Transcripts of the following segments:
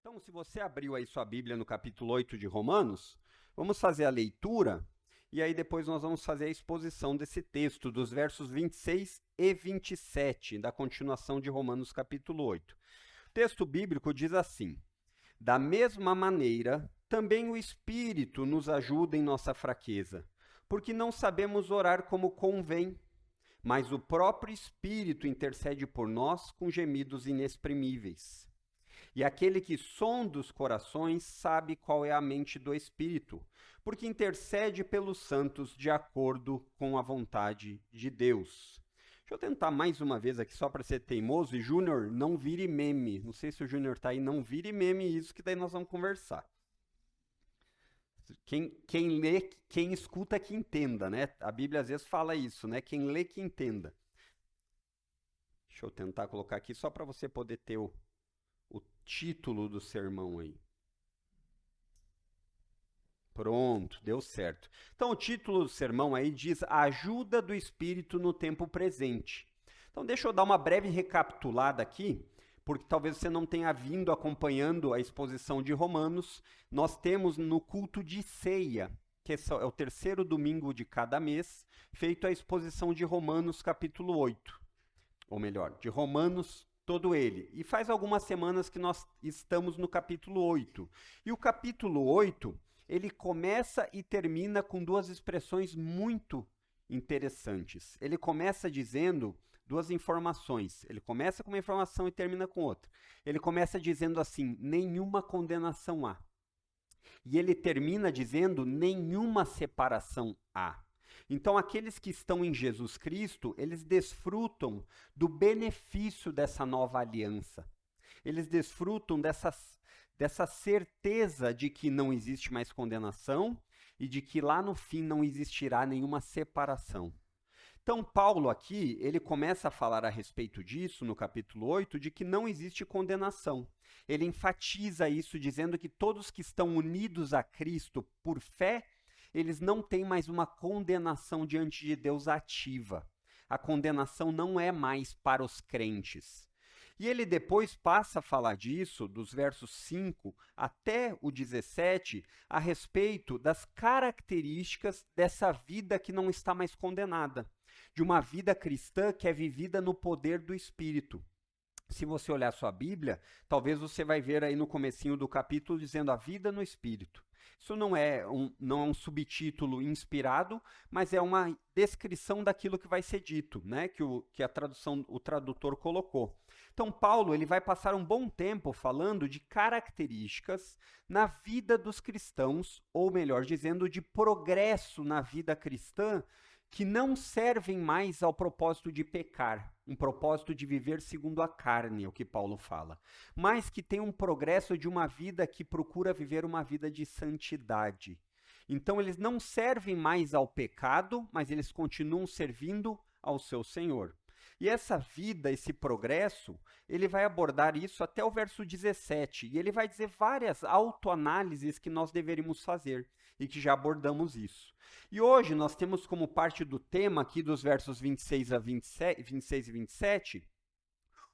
Então, se você abriu aí sua Bíblia no capítulo 8 de Romanos, vamos fazer a leitura e aí depois nós vamos fazer a exposição desse texto, dos versos 26 e 27, da continuação de Romanos capítulo 8. O texto bíblico diz assim: da mesma maneira, também o Espírito nos ajuda em nossa fraqueza, porque não sabemos orar como convém, mas o próprio Espírito intercede por nós com gemidos inexprimíveis. E aquele que sonda os corações sabe qual é a mente do Espírito, porque intercede pelos santos de acordo com a vontade de Deus. Deixa eu tentar mais uma vez aqui, só para ser teimoso. E Júnior, não vire meme. Não sei se o Júnior tá aí, não vire meme isso, que daí nós vamos conversar. Quem lê, quem escuta que entenda, né? A Bíblia às vezes fala isso, né? Quem lê que entenda. Deixa eu tentar colocar aqui só para você poder ter o título do sermão aí. Pronto, deu certo. Então, o título do sermão aí diz a ajuda do Espírito no tempo presente. Então, deixa eu dar uma breve recapitulada aqui, porque talvez você não tenha vindo acompanhando a exposição de Romanos. Nós temos no culto de ceia, que é o terceiro domingo de cada mês, feito a exposição de Romanos capítulo 8. Ou melhor, de Romanos todo ele. E faz algumas semanas que nós estamos no capítulo 8. E o capítulo 8, ele começa e termina com duas expressões muito interessantes. Ele começa dizendo duas informações. Ele começa com uma informação e termina com outra. Ele começa dizendo assim: nenhuma condenação há. E ele termina dizendo: nenhuma separação há. Então, aqueles que estão em Jesus Cristo, eles desfrutam do benefício dessa nova aliança. Eles desfrutam dessa certeza de que não existe mais condenação e de que lá no fim não existirá nenhuma separação. Então, Paulo aqui, ele começa a falar a respeito disso no capítulo 8, de que não existe condenação. Ele enfatiza isso dizendo que todos que estão unidos a Cristo por fé, eles não têm mais uma condenação diante de Deus ativa. A condenação não é mais para os crentes. E ele depois passa a falar disso, dos versos 5 até o 17, a respeito das características dessa vida que não está mais condenada, de uma vida cristã que é vivida no poder do Espírito. Se você olhar sua Bíblia, talvez você vai ver aí no comecinho do capítulo dizendo a vida no Espírito. Isso não é um subtítulo inspirado, mas é uma descrição daquilo que vai ser dito, né? Que o tradutor colocou. Então, Paulo ele vai passar um bom tempo falando de características na vida dos cristãos, ou melhor dizendo, de progresso na vida cristã, que não servem mais ao propósito de pecar, um propósito de viver segundo a carne, é o que Paulo fala, mas que tem um progresso de uma vida que procura viver uma vida de santidade. Então eles não servem mais ao pecado, mas eles continuam servindo ao seu Senhor. E essa vida, esse progresso, ele vai abordar isso até o verso 17, e ele vai dizer várias autoanálises que nós deveríamos fazer, e que já abordamos isso. E hoje nós temos como parte do tema aqui dos versos 26 e 27,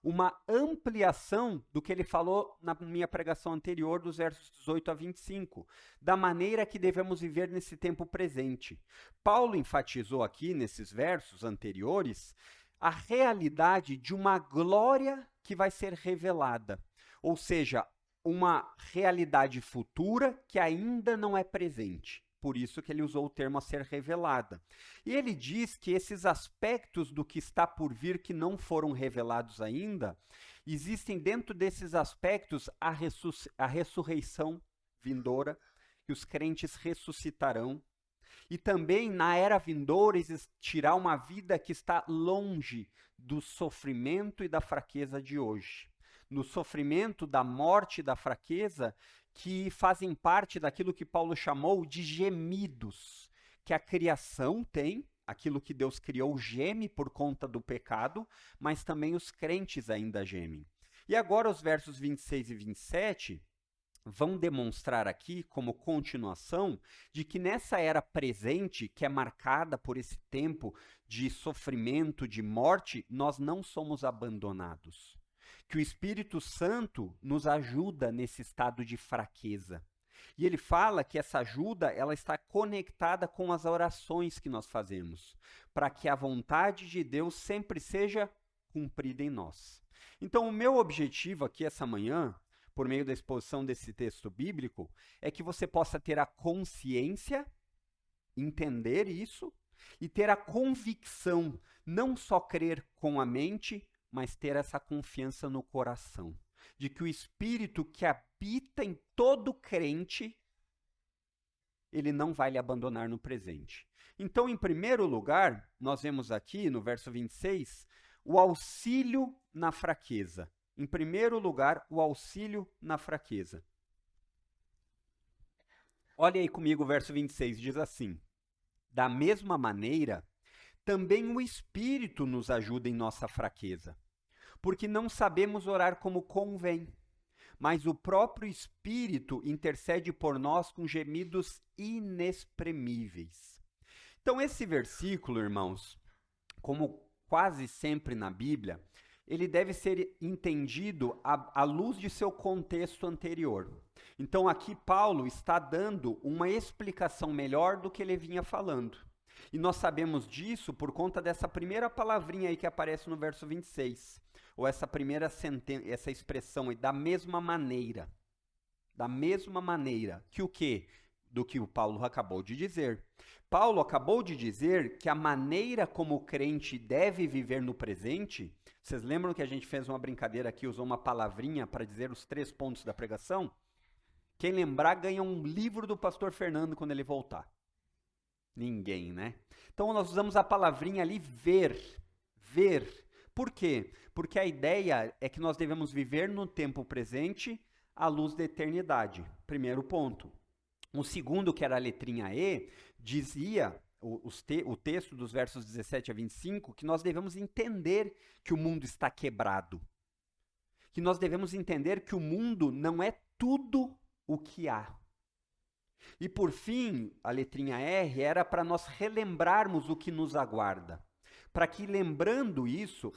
uma ampliação do que ele falou na minha pregação anterior, dos versos 18 a 25, da maneira que devemos viver nesse tempo presente. Paulo enfatizou aqui, nesses versos anteriores, a realidade de uma glória que vai ser revelada, ou seja, uma realidade futura que ainda não é presente. Por isso que ele usou o termo a ser revelada. E ele diz que esses aspectos do que está por vir que não foram revelados ainda, existem dentro desses aspectos a ressurreição vindoura, que os crentes ressuscitarão, e também na era vindoura existirá uma vida que está longe do sofrimento e da fraqueza de hoje. No sofrimento da morte e da fraqueza, que fazem parte daquilo que Paulo chamou de gemidos, que a criação tem, aquilo que Deus criou geme por conta do pecado, mas também os crentes ainda gemem. E agora os versos 26 e 27 vão demonstrar aqui, como continuação, de que nessa era presente, que é marcada por esse tempo de sofrimento, de morte, nós não somos abandonados. que o Espírito Santo nos ajuda nesse estado de fraqueza. E ele fala que essa ajuda, ela está conectada com as orações que nós fazemos, para que a vontade de Deus sempre seja cumprida em nós. Então, o meu objetivo aqui essa manhã, por meio da exposição desse texto bíblico, é que você possa ter a consciência, entender isso, e ter a convicção, não só crer com a mente, mas ter essa confiança no coração, de que o Espírito que habita em todo crente, ele não vai lhe abandonar no presente. Então, em primeiro lugar, nós vemos aqui no verso 26, o auxílio na fraqueza. Em primeiro lugar, o auxílio na fraqueza. Olha aí comigo o verso 26, diz assim: da mesma maneira, também o Espírito nos ajuda em nossa fraqueza, porque não sabemos orar como convém, mas o próprio Espírito intercede por nós com gemidos inexprimíveis. Então, esse versículo, irmãos, como quase sempre na Bíblia, ele deve ser entendido à luz de seu contexto anterior. Então, aqui Paulo está dando uma explicação melhor do que ele vinha falando. E nós sabemos disso por conta dessa primeira palavrinha aí que aparece no verso 26. Ou essa primeira sentença, essa expressão aí, da mesma maneira. Da mesma maneira que o quê? Do que o Paulo acabou de dizer. Paulo acabou de dizer que a maneira como o crente deve viver no presente, vocês lembram que a gente fez uma brincadeira aqui, usou uma palavrinha para dizer os 3 pontos da pregação? Quem lembrar ganha um livro do pastor Fernando quando ele voltar. Ninguém, né? Então nós usamos a palavrinha ali ver. Ver. Por quê? Porque a ideia é que nós devemos viver no tempo presente à luz da eternidade. Primeiro ponto. O segundo, que era a letrinha E, dizia, o texto dos versos 17 a 25, que nós devemos entender que o mundo está quebrado. Que nós devemos entender que o mundo não é tudo o que há. E por fim, a letrinha R era para nós relembrarmos o que nos aguarda. Para que relembrando isso,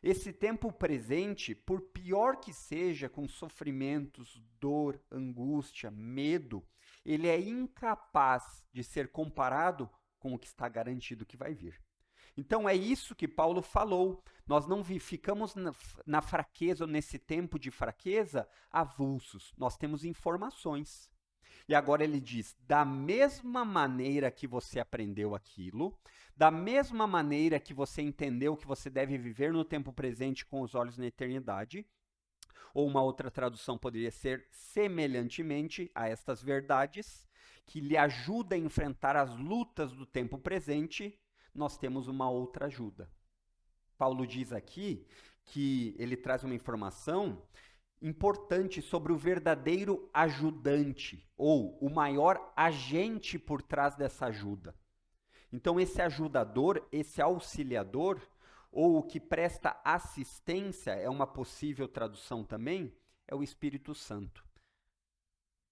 esse tempo presente, por pior que seja, com sofrimentos, dor, angústia, medo, ele é incapaz de ser comparado com o que está garantido que vai vir. Então é isso que Paulo falou. Nós não ficamos na fraqueza, ou nesse tempo de fraqueza, avulsos. Nós temos informações. E agora ele diz, da mesma maneira que você aprendeu aquilo, da mesma maneira que você entendeu que você deve viver no tempo presente com os olhos na eternidade, ou uma outra tradução poderia ser semelhantemente a estas verdades, que lhe ajuda a enfrentar as lutas do tempo presente, nós temos uma outra ajuda. Paulo diz aqui que ele traz uma informação importante sobre o verdadeiro ajudante, ou o maior agente por trás dessa ajuda. Então, esse ajudador, esse auxiliador, ou o que presta assistência, é uma possível tradução também, é o Espírito Santo.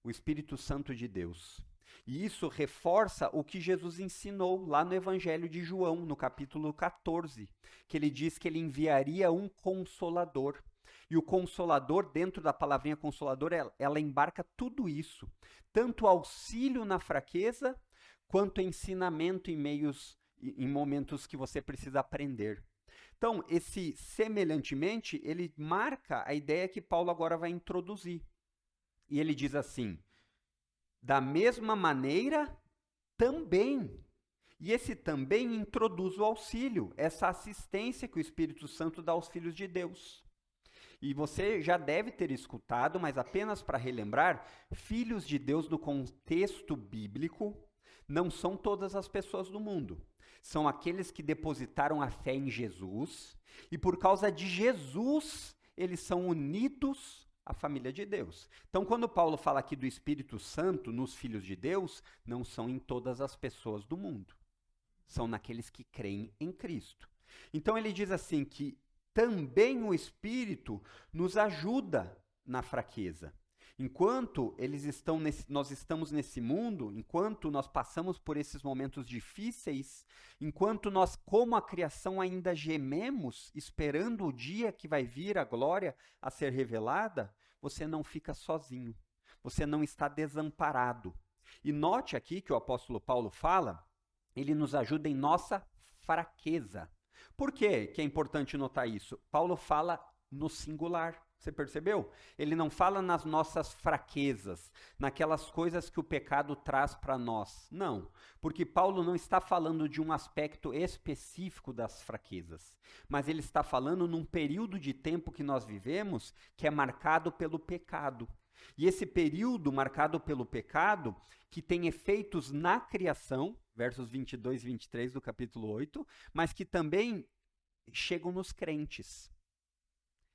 O Espírito Santo de Deus. E isso reforça o que Jesus ensinou lá no Evangelho de João, no capítulo 14, que ele diz que ele enviaria um Consolador. E o Consolador, dentro da palavrinha Consolador, ela embarca tudo isso. Tanto auxílio na fraqueza, quanto ensinamento em momentos que você precisa aprender. Então, esse semelhantemente, ele marca a ideia que Paulo agora vai introduzir. E ele diz assim, da mesma maneira, também. E esse também introduz o auxílio, essa assistência que o Espírito Santo dá aos filhos de Deus. E você já deve ter escutado, mas apenas para relembrar, filhos de Deus no contexto bíblico não são todas as pessoas do mundo. São aqueles que depositaram a fé em Jesus e por causa de Jesus eles são unidos à família de Deus. Então, quando Paulo fala aqui do Espírito Santo nos filhos de Deus, não são em todas as pessoas do mundo. São naqueles que creem em Cristo. Então, ele diz assim que também o Espírito nos ajuda na fraqueza. Enquanto nós estamos nesse mundo, enquanto nós passamos por esses momentos difíceis, enquanto nós, como a criação, ainda gememos, esperando o dia que vai vir a glória a ser revelada, você não fica sozinho, você não está desamparado. E note aqui que o apóstolo Paulo fala, ele nos ajuda em nossa fraqueza. Por quê que é importante notar isso? Paulo fala no singular. Você percebeu? Ele não fala nas nossas fraquezas, naquelas coisas que o pecado traz para nós. Não, porque Paulo não está falando de um aspecto específico das fraquezas, mas ele está falando num período de tempo que nós vivemos que é marcado pelo pecado. E esse período marcado pelo pecado, que tem efeitos na criação, versos 22 e 23 do capítulo 8, mas que também chegam nos crentes.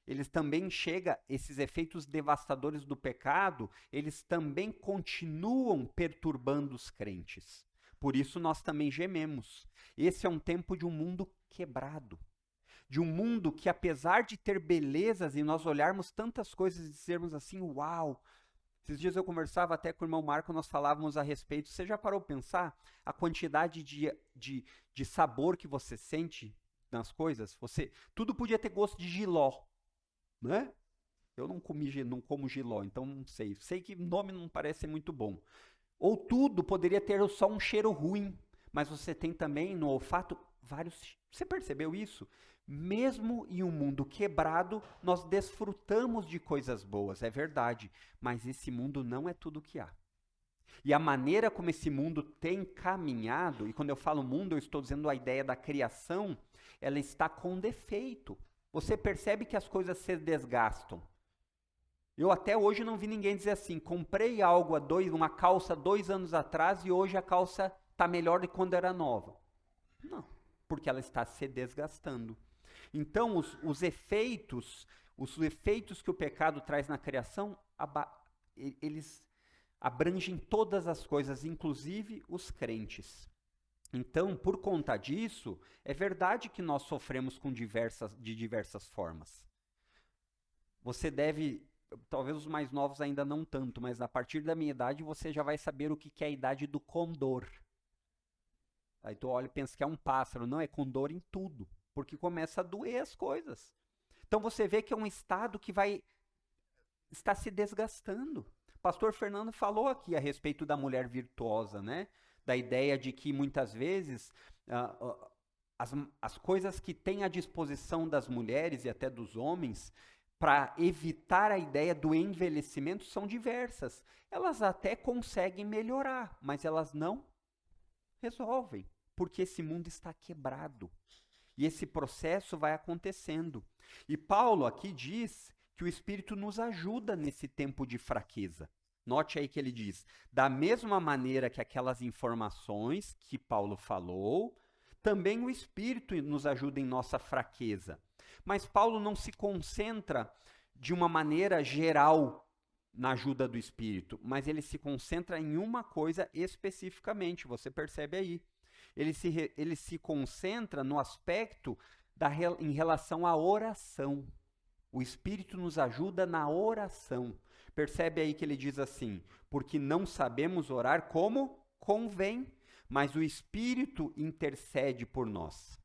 Eles também chegam, esses efeitos devastadores do pecado, eles também continuam perturbando os crentes. Por isso nós também gememos. Esse é um tempo de um mundo quebrado. De um mundo que, apesar de ter belezas e nós olharmos tantas coisas e dizermos assim, uau. Esses dias eu conversava até com o irmão Marco, nós falávamos a respeito. Você já parou para pensar a quantidade de sabor que você sente nas coisas? Tudo podia ter gosto de jiló. Né? Eu não como jiló, então não sei. Sei que o nome não parece muito bom. Ou tudo poderia ter só um cheiro ruim, mas você tem também no olfato vários... Você percebeu isso? Mesmo em um mundo quebrado, nós desfrutamos de coisas boas, é verdade, mas esse mundo não é tudo o que há. E a maneira como esse mundo tem caminhado, e quando eu falo mundo, eu estou dizendo a ideia da criação, ela está com defeito. Você percebe que as coisas se desgastam. Eu até hoje não vi ninguém dizer assim, comprei algo uma calça 2 anos atrás e hoje a calça está melhor do que quando era nova. Não, porque ela está se desgastando. Então, os efeitos que o pecado traz na criação, eles abrangem todas as coisas, inclusive os crentes. Então, por conta disso, é verdade que nós sofremos de diversas formas. Você deve, talvez os mais novos ainda não tanto, mas a partir da minha idade você já vai saber o que é a idade do condor. Aí tu olha e pensa que é um pássaro. Não, é condor em tudo, porque começa a doer as coisas. Então você vê que é um estado que está se desgastando. O pastor Fernando falou aqui a respeito da mulher virtuosa, né? Da ideia de que muitas vezes as coisas que têm à disposição das mulheres e até dos homens para evitar a ideia do envelhecimento são diversas. Elas até conseguem melhorar, mas elas não resolvem, porque esse mundo está quebrado. E esse processo vai acontecendo. E Paulo aqui diz que o Espírito nos ajuda nesse tempo de fraqueza. Note aí que ele diz, da mesma maneira que aquelas informações que Paulo falou, também o Espírito nos ajuda em nossa fraqueza. Mas Paulo não se concentra de uma maneira geral na ajuda do Espírito, mas ele se concentra em uma coisa especificamente, você percebe aí. Ele se concentra no aspecto em relação à oração. O Espírito nos ajuda na oração. Percebe aí que ele diz assim, porque não sabemos orar como convém, mas o Espírito intercede por nós.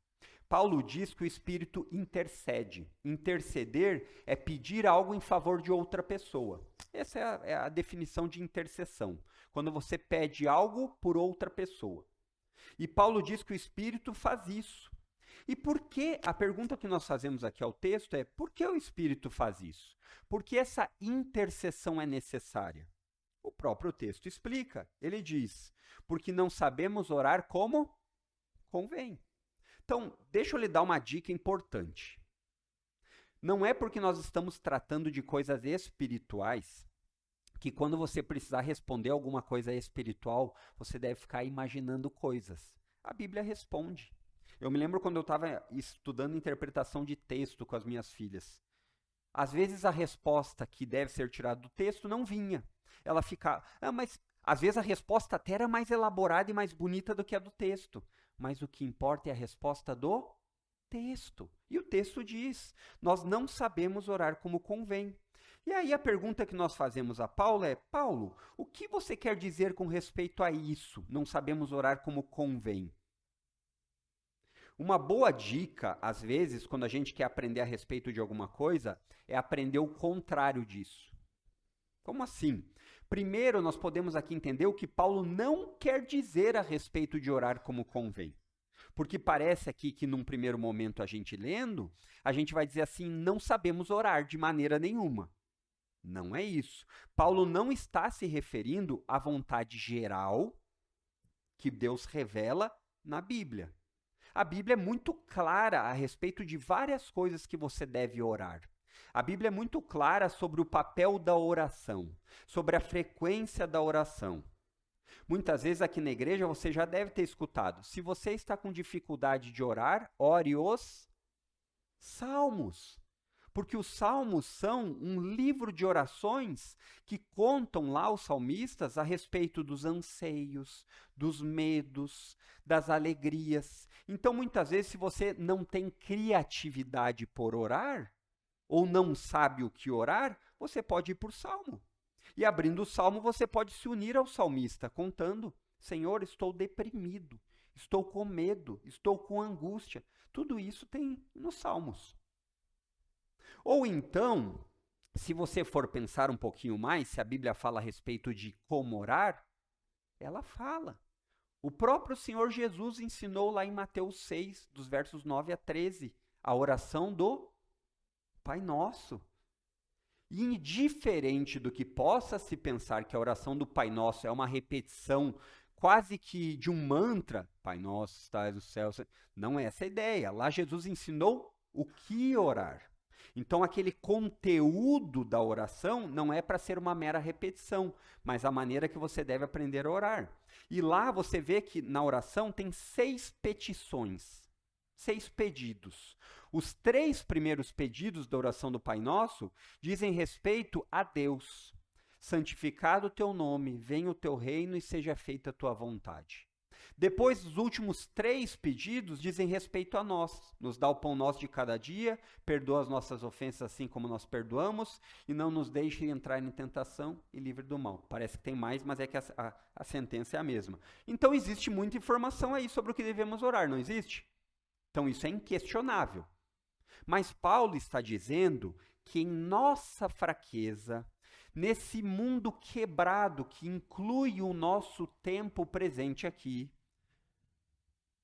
Paulo diz que o Espírito intercede. Interceder é pedir algo em favor de outra pessoa. Essa é a definição de intercessão. Quando você pede algo por outra pessoa. E Paulo diz que o Espírito faz isso. E por que, a pergunta que nós fazemos aqui ao texto é, por que o Espírito faz isso? Por que essa intercessão é necessária? O próprio texto explica. Ele diz, porque não sabemos orar como convém. Então, deixa eu lhe dar uma dica importante. Não é porque nós estamos tratando de coisas espirituais que quando você precisar responder alguma coisa espiritual, você deve ficar imaginando coisas. A Bíblia responde. Eu me lembro quando eu estava estudando interpretação de texto com as minhas filhas. Às vezes a resposta que deve ser tirada do texto não vinha. Ela ficava... mas às vezes a resposta até era mais elaborada e mais bonita do que a do texto. Mas o que importa é a resposta do texto. E o texto diz, nós não sabemos orar como convém. E aí a pergunta que nós fazemos a Paulo é: Paulo, o que você quer dizer com respeito a isso? Não sabemos orar como convém. Uma boa dica, às vezes, quando a gente quer aprender a respeito de alguma coisa, é aprender o contrário disso. Como assim? Primeiro, nós podemos aqui entender o que Paulo não quer dizer a respeito de orar como convém. Porque parece aqui que num primeiro momento a gente lendo, a gente vai dizer assim: não sabemos orar de maneira nenhuma. Não é isso. Paulo não está se referindo à vontade geral que Deus revela na Bíblia. A Bíblia é muito clara a respeito de várias coisas que você deve orar. A Bíblia é muito clara sobre o papel da oração, sobre a frequência da oração. Muitas vezes aqui na igreja você já deve ter escutado: se você está com dificuldade de orar, ore os salmos. Porque os salmos são um livro de orações que contam lá os salmistas a respeito dos anseios, dos medos, das alegrias. Então, muitas vezes, se você não tem criatividade por orar, ou não sabe o que orar, você pode ir por salmo. E abrindo o salmo, você pode se unir ao salmista, contando: Senhor, estou deprimido, estou com medo, estou com angústia. Tudo isso tem nos salmos. Ou então, se você for pensar um pouquinho mais, se a Bíblia fala a respeito de como orar, ela fala. O próprio Senhor Jesus ensinou lá em Mateus 6, dos versos 9 a 13, a oração do Pai Nosso. E indiferente do que possa se pensar que a oração do Pai Nosso é uma repetição quase que de um mantra, Pai Nosso, estás no céu, não é essa a ideia. Lá Jesus ensinou o que orar. Então, aquele conteúdo da oração não é para ser uma mera repetição, mas a maneira que você deve aprender a orar. E lá você vê que na oração tem 6 petições, 6 pedidos. Os 3 primeiros pedidos da oração do Pai Nosso dizem respeito a Deus. Santificado o teu nome, venha o teu reino e seja feita a tua vontade. Depois, os últimos 3 pedidos dizem respeito a nós. Nos dá o pão nosso de cada dia, perdoa as nossas ofensas assim como nós perdoamos, e não nos deixe entrar em tentação e livre do mal. Parece que tem mais, mas é que a sentença é a mesma. Então, existe muita informação aí sobre o que devemos orar, não existe? Então, isso é inquestionável. Mas Paulo está dizendo que em nossa fraqueza, nesse mundo quebrado que inclui o nosso tempo presente aqui,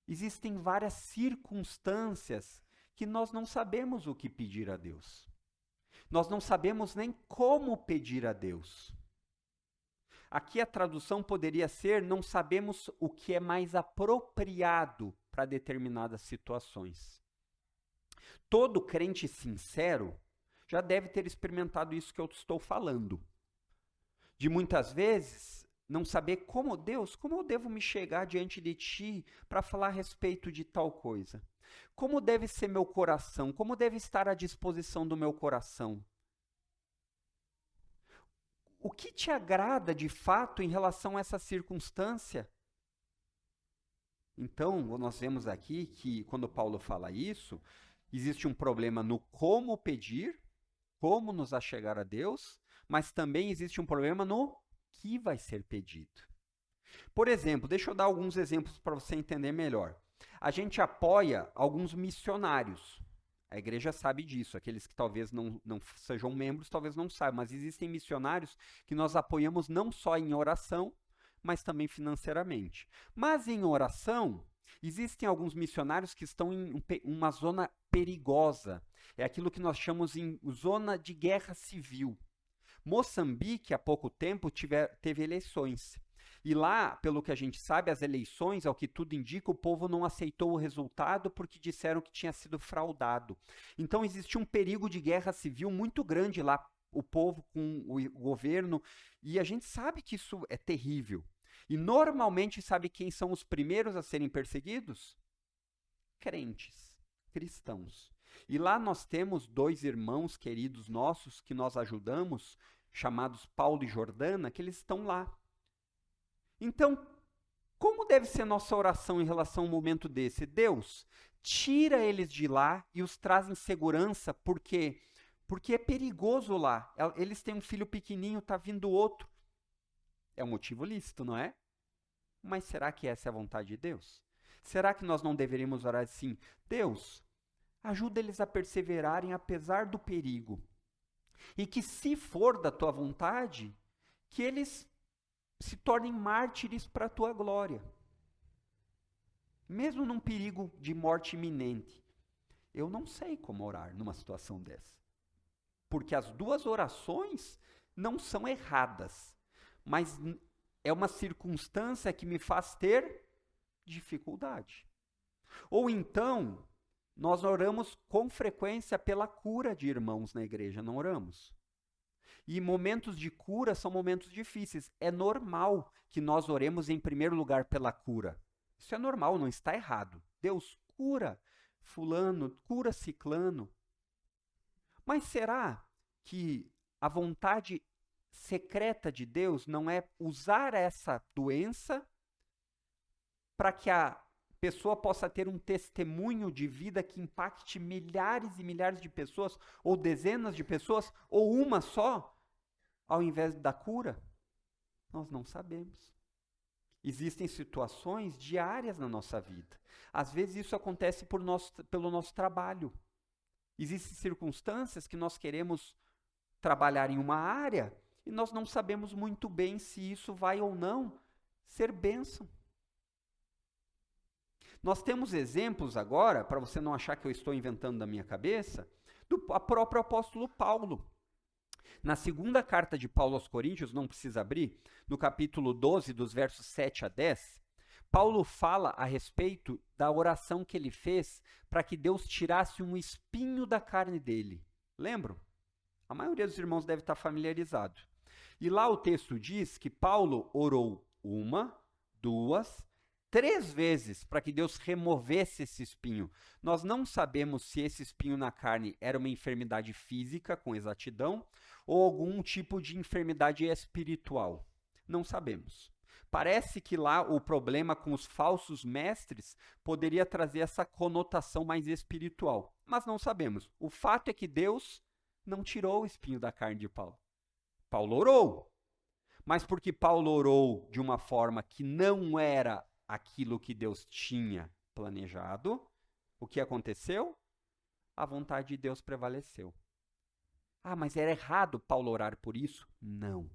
existem várias circunstâncias que nós não sabemos o que pedir a Deus. Nós não sabemos nem como pedir a Deus. Aqui a tradução poderia ser: não sabemos o que é mais apropriado para determinadas situações. Todo crente sincero já deve ter experimentado isso que eu estou falando. De muitas vezes não saber como eu devo me chegar diante de ti para falar a respeito de tal coisa? Como deve ser meu coração? Como deve estar à disposição do meu coração? O que te agrada de fato em relação a essa circunstância? Então, nós vemos aqui que quando Paulo fala isso, existe um problema no como pedir, como nos achegar a Deus, mas também existe um problema no que vai ser pedido. Por exemplo, deixa eu dar alguns exemplos para você entender melhor. A gente apoia alguns missionários. A igreja sabe disso. Aqueles que talvez não sejam membros, talvez não saibam. Mas existem missionários que nós apoiamos não só em oração, mas também financeiramente. Mas em oração, existem alguns missionários que estão em uma zona perigosa. É aquilo que nós chamamos em zona de guerra civil. Moçambique, há pouco tempo, teve eleições. E lá, pelo que a gente sabe, as eleições, ao que tudo indica, o povo não aceitou o resultado porque disseram que tinha sido fraudado. Então, existe um perigo de guerra civil muito grande lá, o povo com o governo, e a gente sabe que isso é terrível. E normalmente, sabe quem são os primeiros a serem perseguidos? Crentes, cristãos. E lá nós temos 2 irmãos queridos nossos que nós ajudamos, chamados Paulo e Jordana, que eles estão lá. Então, como deve ser nossa oração em relação a um momento desse? Deus, tira eles de lá e os traz em segurança, porque Porque é perigoso lá. Eles têm um filho pequenininho, está vindo outro. É um motivo lícito, não é? Mas será que essa é a vontade de Deus? Será que nós não deveríamos orar assim? Deus, ajuda eles a perseverarem apesar do perigo. E que, se for da tua vontade, que eles se tornem mártires para a tua glória. Mesmo num perigo de morte iminente. Eu não sei como orar numa situação dessa. Porque as duas orações não são erradas, mas é uma circunstância que me faz ter dificuldade. Ou então, nós oramos com frequência pela cura de irmãos na igreja, não oramos? E momentos de cura são momentos difíceis. É normal que nós oremos em primeiro lugar pela cura. Isso é normal, não está errado. Deus cura fulano, cura ciclano. Mas será que a vontade secreta de Deus não é usar essa doença para que a pessoa possa ter um testemunho de vida que impacte milhares e milhares de pessoas, ou dezenas de pessoas, ou uma só, ao invés da cura? Nós não sabemos. Existem situações diárias na nossa vida. Às vezes isso acontece pelo nosso trabalho. Existem circunstâncias que nós queremos trabalhar em uma área e nós não sabemos muito bem se isso vai ou não ser bênção. Nós temos exemplos agora, para você não achar que eu estou inventando da minha cabeça, do próprio apóstolo Paulo. Na segunda carta de Paulo aos Coríntios, não precisa abrir, no capítulo 12, dos versos 7 a 10, Paulo fala a respeito da oração que ele fez para que Deus tirasse um espinho da carne dele. Lembram? A maioria dos irmãos deve estar familiarizado. E lá o texto diz que Paulo orou 1, 2, 3 vezes para que Deus removesse esse espinho. Nós não sabemos se esse espinho na carne era uma enfermidade física, com exatidão, ou algum tipo de enfermidade espiritual. Não sabemos. Parece que lá o problema com os falsos mestres poderia trazer essa conotação mais espiritual, mas não sabemos. O fato é que Deus não tirou o espinho da carne de Paulo. Paulo orou, mas porque Paulo orou de uma forma que não era aquilo que Deus tinha planejado, o que aconteceu? A vontade de Deus prevaleceu. Ah, mas era errado Paulo orar por isso? Não.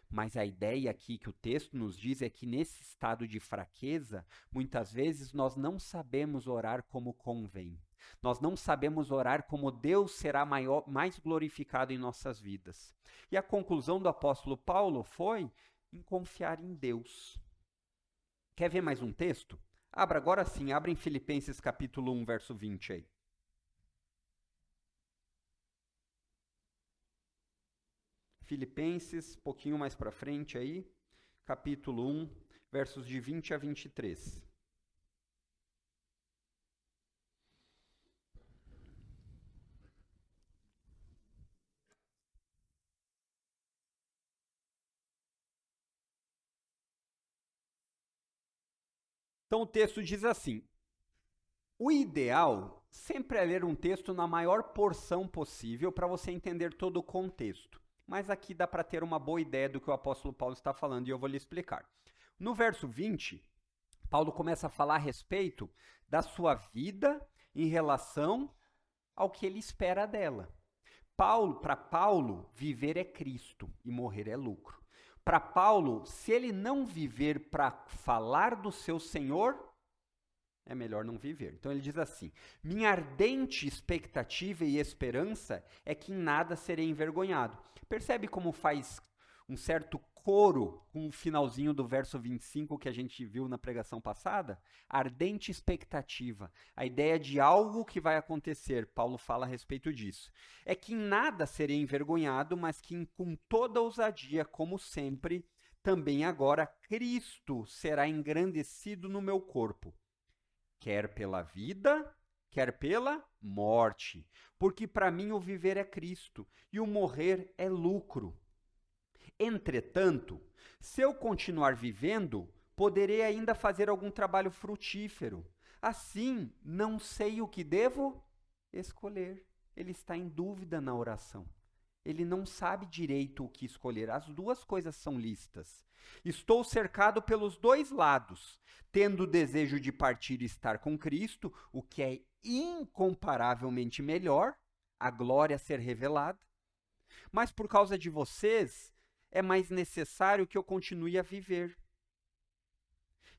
Mas a ideia aqui que o texto nos diz é que nesse estado de fraqueza, muitas vezes nós não sabemos orar como convém. Nós não sabemos orar como Deus será mais glorificado em nossas vidas. E a conclusão do apóstolo Paulo foi em confiar em Deus. Quer ver mais um texto? Abra agora sim, abra em Filipenses capítulo 1, verso 20 aí. Filipenses, pouquinho mais para frente aí, capítulo 1, versos de 20 a 23. Então o texto diz assim: o ideal sempre é ler um texto na maior porção possível para você entender todo o contexto. Mas aqui dá para ter uma boa ideia do que o apóstolo Paulo está falando e eu vou lhe explicar. No verso 20, Paulo começa a falar a respeito da sua vida em relação ao que ele espera dela. Para Paulo, viver é Cristo e morrer é lucro. Para Paulo, se ele não viver para falar do seu Senhor, é melhor não viver. Então ele diz assim: minha ardente expectativa e esperança é que em nada serei envergonhado. Percebe como faz um certo coro com o finalzinho do verso 25 que a gente viu na pregação passada? Ardente expectativa, a ideia de algo que vai acontecer. Paulo fala a respeito disso. É que em nada serei envergonhado, mas que com toda ousadia, como sempre, também agora Cristo será engrandecido no meu corpo. Quer pela vida, quer pela morte. Porque para mim o viver é Cristo e o morrer é lucro. Entretanto, se eu continuar vivendo, poderei ainda fazer algum trabalho frutífero. Assim, não sei o que devo escolher. ele está em dúvida na oração. Ele não sabe direito o que escolher. As duas coisas são lícitas. Estou cercado pelos dois lados, tendo o desejo de partir e estar com Cristo, o que é incomparavelmente melhor, a glória a ser revelada. Mas por causa de vocês, é mais necessário que eu continue a viver.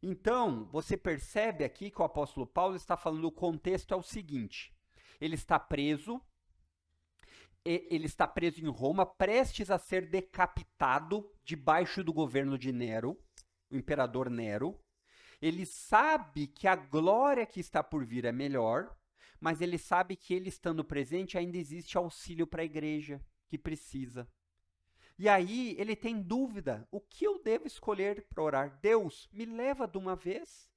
Então, você percebe aqui que o apóstolo Paulo está falando, o contexto é o seguinte: ele está preso em Roma, prestes a ser decapitado debaixo do governo de Nero, o imperador Nero. Ele sabe que a glória que está por vir é melhor, mas ele sabe que ele estando presente ainda existe auxílio para a igreja que precisa. E aí ele tem dúvida, o que eu devo escolher para orar? Deus, me leva de uma vez?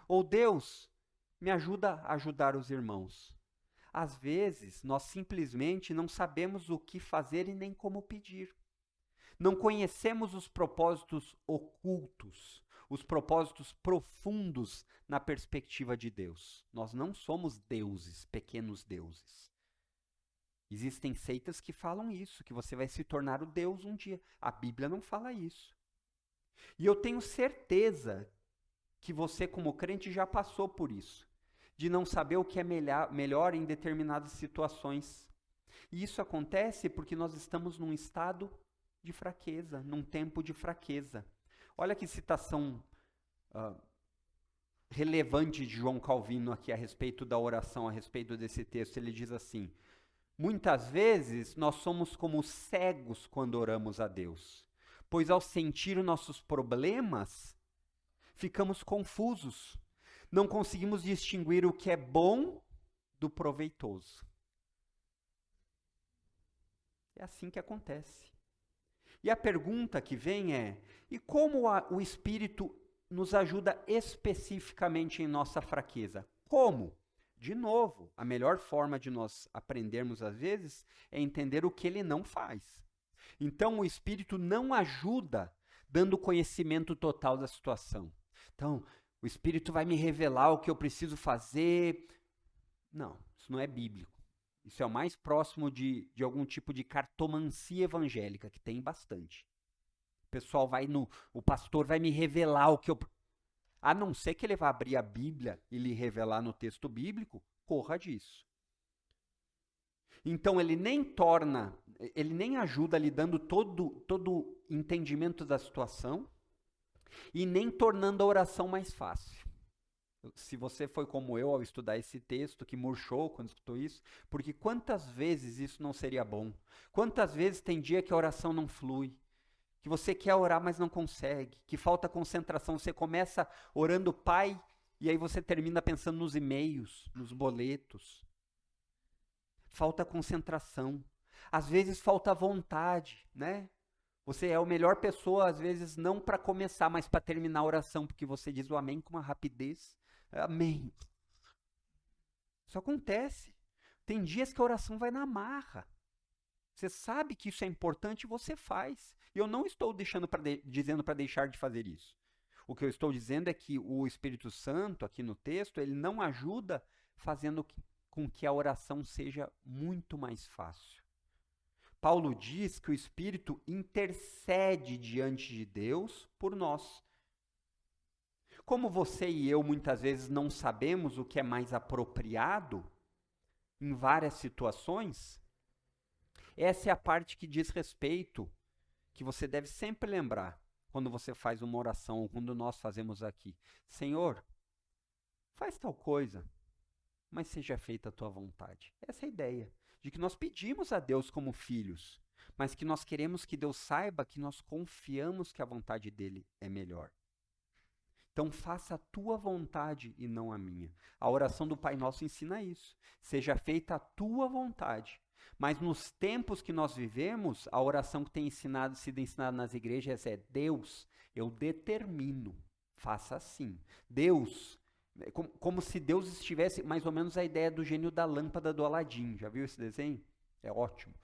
Ou Deus, me ajuda a ajudar os irmãos? Às vezes, nós simplesmente não sabemos o que fazer e nem como pedir. Não conhecemos os propósitos ocultos, os propósitos profundos na perspectiva de Deus. Nós não somos deuses, pequenos deuses. Existem seitas que falam isso, que você vai se tornar o Deus um dia. A Bíblia não fala isso. E eu tenho certeza que você, como crente, já passou por isso, de não saber o que é melhor em determinadas situações. E isso acontece porque nós estamos num estado de fraqueza, num tempo de fraqueza. Olha que citação relevante de João Calvino aqui a respeito da oração, a respeito desse texto. Ele diz assim: muitas vezes nós somos como cegos quando oramos a Deus, pois ao sentir nossos problemas, ficamos confusos. Não conseguimos distinguir o que é bom do proveitoso. É assim que acontece. E a pergunta que vem é: e como o Espírito nos ajuda especificamente em nossa fraqueza? Como? De novo, a melhor forma de nós aprendermos às vezes é entender o que ele não faz. Então, o Espírito não ajuda dando conhecimento total da situação. Então, o Espírito vai me revelar o que eu preciso fazer. Não, isso não é bíblico. Isso é o mais próximo de algum tipo de cartomancia evangélica, que tem bastante. O pastor vai me revelar o que eu... A não ser que ele vá abrir a Bíblia e lhe revelar no texto bíblico, corra disso. Então ele nem ajuda lhe dando todo o entendimento da situação, e nem tornando a oração mais fácil. Se você foi como eu ao estudar esse texto, que murchou quando escutou isso, porque quantas vezes isso não seria bom? Quantas vezes tem dia que a oração não flui, que você quer orar, mas não consegue, que falta concentração, você começa orando Pai, e aí você termina pensando nos e-mails, nos boletos. Falta concentração. Às vezes falta vontade, né? Você é a melhor pessoa, às vezes, não para começar, mas para terminar a oração, porque você diz o amém com uma rapidez. Amém. Isso acontece. Tem dias que a oração vai na marra. Você sabe que isso é importante e você faz. E eu não estou dizendo para deixar de fazer isso. O que eu estou dizendo é que o Espírito Santo, aqui no texto, ele não ajuda fazendo com que a oração seja muito mais fácil. Paulo diz que o Espírito intercede diante de Deus por nós. Como você e eu muitas vezes não sabemos o que é mais apropriado em várias situações, essa é a parte que diz respeito, que você deve sempre lembrar quando você faz uma oração, ou quando nós fazemos aqui. Senhor, faz tal coisa, mas seja feita a tua vontade. Essa é a ideia. De que nós pedimos a Deus como filhos, mas que nós queremos que Deus saiba que nós confiamos que a vontade dele é melhor. Então faça a tua vontade e não a minha. A oração do Pai Nosso ensina isso. Seja feita a tua vontade. Mas nos tempos que nós vivemos, a oração que tem sido ensinada nas igrejas é: Deus, eu determino, faça assim. Deus... Como se Deus estivesse, mais ou menos a ideia do gênio da lâmpada do Aladim. Já viu esse desenho? É ótimo.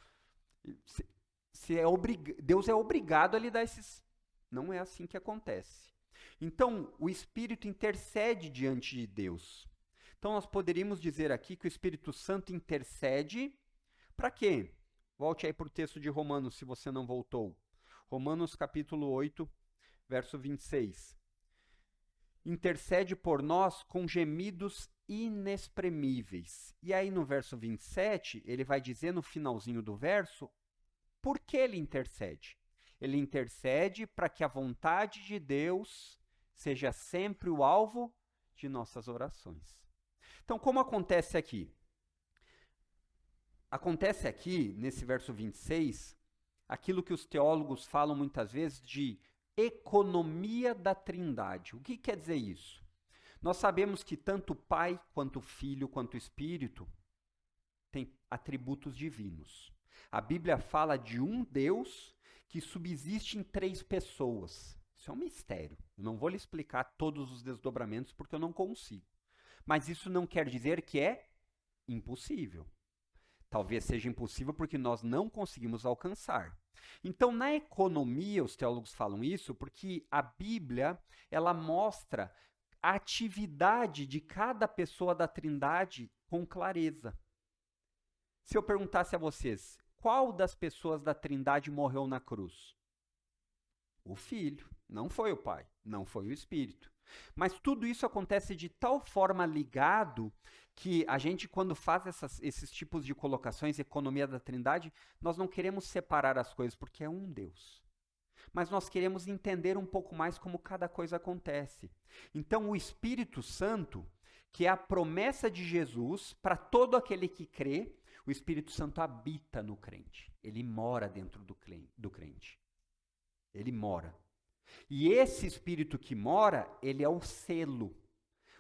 Deus é obrigado a lhe dar esses... Não é assim que acontece. Então, o Espírito intercede diante de Deus. Então nós poderíamos dizer aqui que o Espírito Santo intercede para quê? Volte aí para o texto de Romanos, se você não voltou. Romanos capítulo 8, verso 26. Intercede por nós com gemidos inexprimíveis. E aí no verso 27, ele vai dizer no finalzinho do verso, por que ele intercede? Ele intercede para que a vontade de Deus seja sempre o alvo de nossas orações. Então, como acontece aqui? Acontece aqui, nesse verso 26, aquilo que os teólogos falam muitas vezes de economia da Trindade. O que quer dizer isso? Nós sabemos que tanto o Pai, quanto o Filho, quanto o Espírito têm atributos divinos. A Bíblia fala de um Deus que subsiste em 3 pessoas. Isso é um mistério. Eu não vou lhe explicar todos os desdobramentos porque eu não consigo. Mas isso não quer dizer que é impossível. Talvez seja impossível porque nós não conseguimos alcançar. Então, na economia, os teólogos falam isso porque a Bíblia, ela mostra a atividade de cada pessoa da Trindade com clareza. Se eu perguntasse a vocês, qual das pessoas da Trindade morreu na cruz? O Filho, não foi o Pai, não foi o Espírito. Mas tudo isso acontece de tal forma ligado que a gente, quando faz esses tipos de colocações, economia da Trindade, nós não queremos separar as coisas, porque é um Deus. Mas nós queremos entender um pouco mais como cada coisa acontece. Então, o Espírito Santo, que é a promessa de Jesus para todo aquele que crê, o Espírito Santo habita no crente. Ele mora dentro do crente. Ele mora. E esse Espírito que mora, ele é o selo.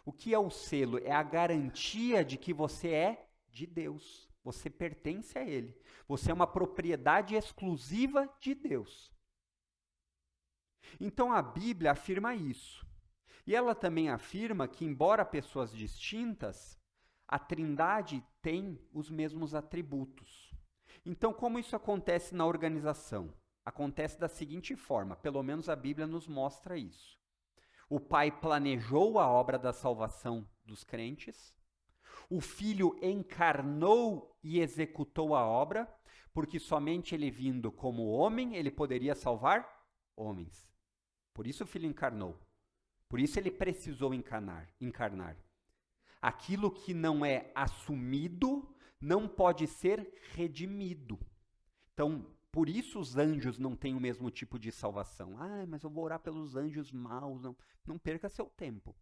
O que é o selo? É a garantia de que você é de Deus. Você pertence a Ele. Você é uma propriedade exclusiva de Deus. Então a Bíblia afirma isso. E ela também afirma que, embora pessoas distintas, a Trindade tem os mesmos atributos. Então, como isso acontece na organização? Acontece da seguinte forma, pelo menos a Bíblia nos mostra isso. O Pai planejou a obra da salvação dos crentes, o Filho encarnou e executou a obra, porque somente ele vindo como homem, ele poderia salvar homens. Por isso o Filho encarnou. Por isso ele precisou encarnar. Aquilo que não é assumido não pode ser redimido. Então, por isso os anjos não têm o mesmo tipo de salvação. Ah, mas eu vou orar pelos anjos maus. Não perca seu tempo.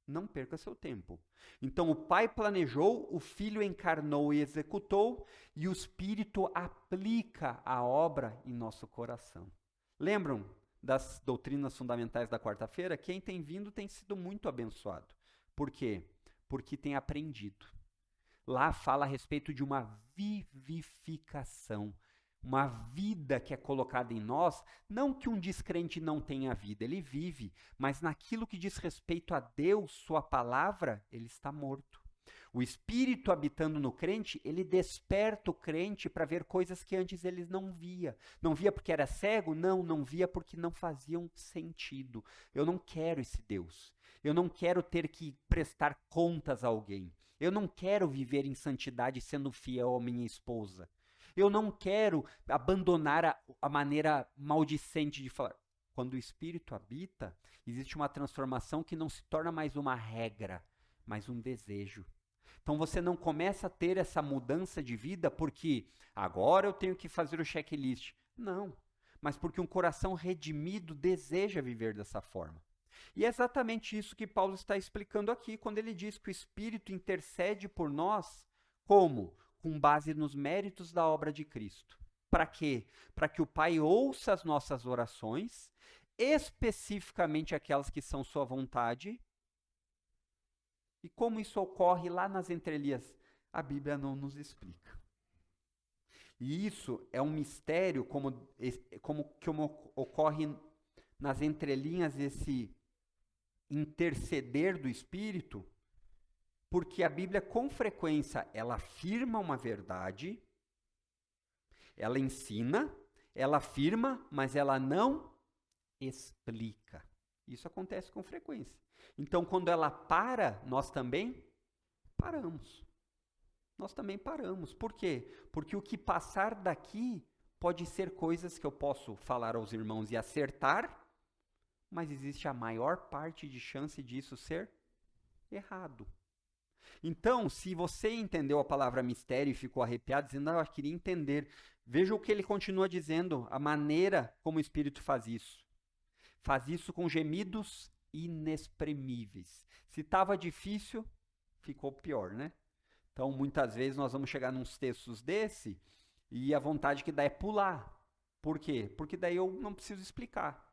Não perca seu tempo. Então, o Pai planejou, o Filho encarnou e executou, e o Espírito aplica a obra em nosso coração. Lembram das doutrinas fundamentais da quarta-feira? Quem tem vindo tem sido muito abençoado. Por quê? Porque tem aprendido. Lá fala a respeito de uma vivificação. Uma vida que é colocada em nós, não que um descrente não tenha vida, ele vive, mas naquilo que diz respeito a Deus, sua palavra, ele está morto. O Espírito habitando no crente, ele desperta o crente para ver coisas que antes ele não via. Não via porque era cego? Não via porque não faziam sentido. Eu não quero esse Deus. Eu não quero ter que prestar contas a alguém. Eu não quero viver em santidade sendo fiel à minha esposa. Eu não quero abandonar a maneira maldicente de falar. Quando o Espírito habita, existe uma transformação que não se torna mais uma regra, mas um desejo. Então você não começa a ter essa mudança de vida porque agora eu tenho que fazer o checklist. Não, mas porque um coração redimido deseja viver dessa forma. E é exatamente isso que Paulo está explicando aqui, quando ele diz que o Espírito intercede por nós, como? Com base nos méritos da obra de Cristo. Para quê? Para que o Pai ouça as nossas orações, especificamente aquelas que são sua vontade. E como isso ocorre lá nas entrelinhas, a Bíblia não nos explica. E isso é um mistério, como ocorre nas entrelinhas esse interceder do Espírito, porque a Bíblia, com frequência, ela afirma uma verdade, ela ensina, ela afirma, mas ela não explica. Isso acontece com frequência. Então, quando ela para, nós também Paramos. Nós também paramos. Por quê? Porque o que passar daqui pode ser coisas que eu posso falar aos irmãos e acertar, mas existe a maior parte de chance disso ser errado. Então, se você entendeu a palavra mistério e ficou arrepiado, dizendo, eu queria entender, veja o que ele continua dizendo, a maneira como o Espírito faz isso. Faz isso com gemidos inexprimíveis. Se estava difícil, ficou pior, né? Então, muitas vezes nós vamos chegar nos textos desse e a vontade que dá é pular. Por quê? Porque daí eu não preciso explicar.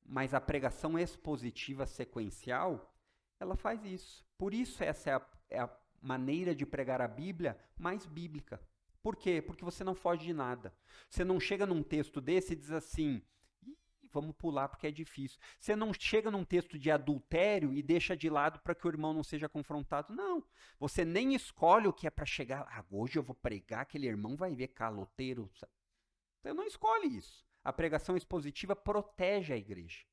Mas a pregação expositiva sequencial, ela faz isso. Por isso essa é a maneira de pregar a Bíblia mais bíblica. Por quê? Porque você não foge de nada. Você não chega num texto desse e diz assim, vamos pular porque é difícil. Você não chega num texto de adultério e deixa de lado para que o irmão não seja confrontado. Não. Você nem escolhe o que é para chegar. Hoje eu vou pregar, aquele irmão vai ver caloteiro. Você não escolhe isso. A pregação expositiva protege a igreja.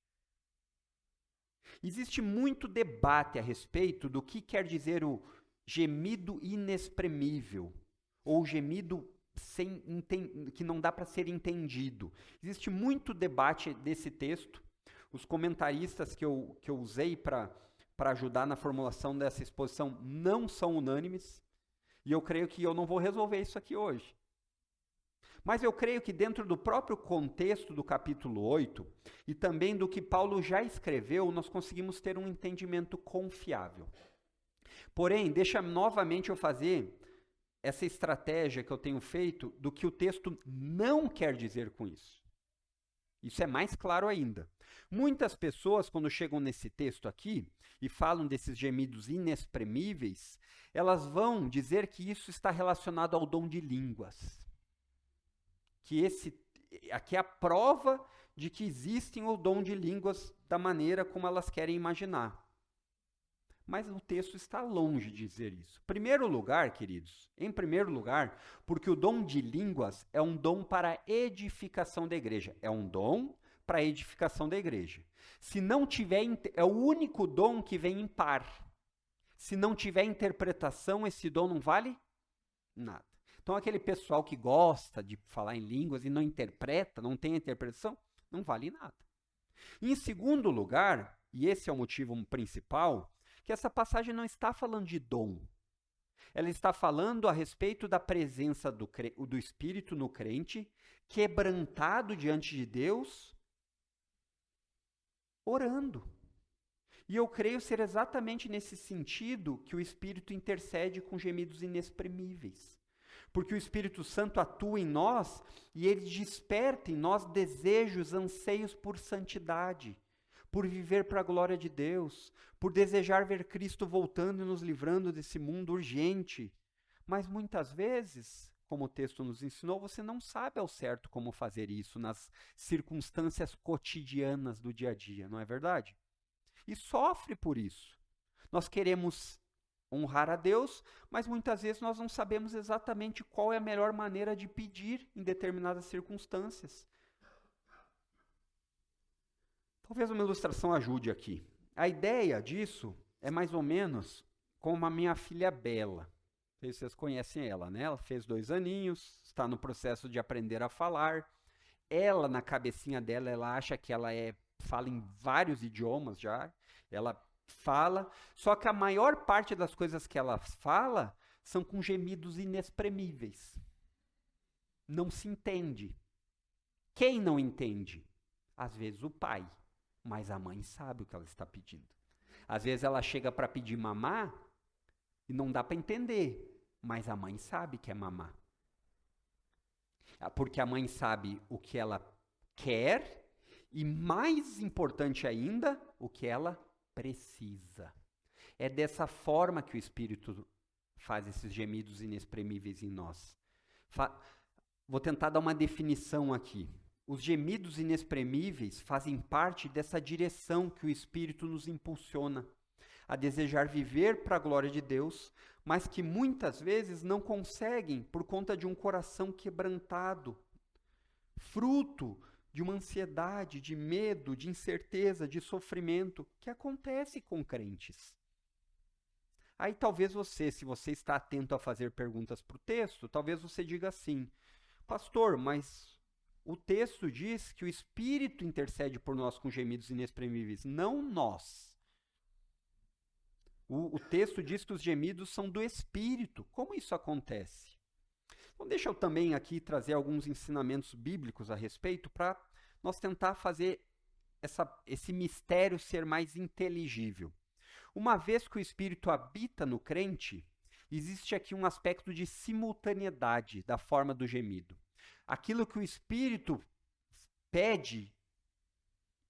Existe muito debate a respeito do que quer dizer o gemido inexprimível, ou gemido que não dá para ser entendido. Existe muito debate desse texto. Os comentaristas que eu usei para ajudar na formulação dessa exposição não são unânimes, e eu creio que eu não vou resolver isso aqui hoje. Mas eu creio que dentro do próprio contexto do capítulo 8, e também do que Paulo já escreveu, nós conseguimos ter um entendimento confiável. Porém, deixa novamente eu fazer essa estratégia que eu tenho feito do que o texto não quer dizer com isso. Isso é mais claro ainda. Muitas pessoas, quando chegam nesse texto aqui e falam desses gemidos inexprimíveis, elas vão dizer que isso está relacionado ao dom de línguas. Que aqui é a prova de que existem o dom de línguas da maneira como elas querem imaginar. Mas o texto está longe de dizer isso. Primeiro lugar, queridos, em primeiro lugar, porque o dom de línguas é um dom para a edificação da igreja. É um dom para a edificação da igreja. Se não tiver, é o único dom que vem em par. Se não tiver interpretação, esse dom não vale nada. Então, aquele pessoal que gosta de falar em línguas e não interpreta, não tem interpretação, não vale nada. Em segundo lugar, e esse é o motivo principal, que essa passagem não está falando de dom. Ela está falando a respeito da presença do Espírito no crente, quebrantado diante de Deus, orando. E eu creio ser exatamente nesse sentido que o Espírito intercede com gemidos inexprimíveis. Porque o Espírito Santo atua em nós e ele desperta em nós desejos, anseios por santidade, por viver para a glória de Deus, por desejar ver Cristo voltando e nos livrando desse mundo urgente. Mas muitas vezes, como o texto nos ensinou, você não sabe ao certo como fazer isso nas circunstâncias cotidianas do dia a dia, não é verdade? E sofre por isso. Nós queremos honrar a Deus, mas muitas vezes nós não sabemos exatamente qual é a melhor maneira de pedir em determinadas circunstâncias. Talvez uma ilustração ajude aqui. A ideia disso é mais ou menos como a minha filha Bela. Não sei se vocês conhecem ela, né? Ela fez 2 aninhos, está no processo de aprender a falar. Ela, na cabecinha dela, ela acha que ela fala em vários idiomas já. Ela fala, só que a maior parte das coisas que ela fala são com gemidos inexprimíveis. Não se entende. Quem não entende? Às vezes o pai, mas a mãe sabe o que ela está pedindo. Às vezes ela chega para pedir mamar e não dá para entender, mas a mãe sabe que é mamar. Porque a mãe sabe o que ela quer e, mais importante ainda, o que ela precisa. É dessa forma que o Espírito faz esses gemidos inexprimíveis em nós. Vou tentar dar uma definição aqui. Os gemidos inexprimíveis fazem parte dessa direção que o Espírito nos impulsiona a desejar viver para a glória de Deus, mas que muitas vezes não conseguem por conta de um coração quebrantado, fruto de uma ansiedade, de medo, de incerteza, de sofrimento, que acontece com crentes. Aí talvez você, se você está atento a fazer perguntas para o texto, talvez você diga assim, pastor, mas o texto diz que o Espírito intercede por nós com gemidos inexprimíveis, não nós. O texto diz que os gemidos são do Espírito. Como isso acontece? Então deixa eu também aqui trazer alguns ensinamentos bíblicos a respeito para nós tentar fazer esse mistério ser mais inteligível. Uma vez que o Espírito habita no crente, existe aqui um aspecto de simultaneidade da forma do gemido. Aquilo que o Espírito pede,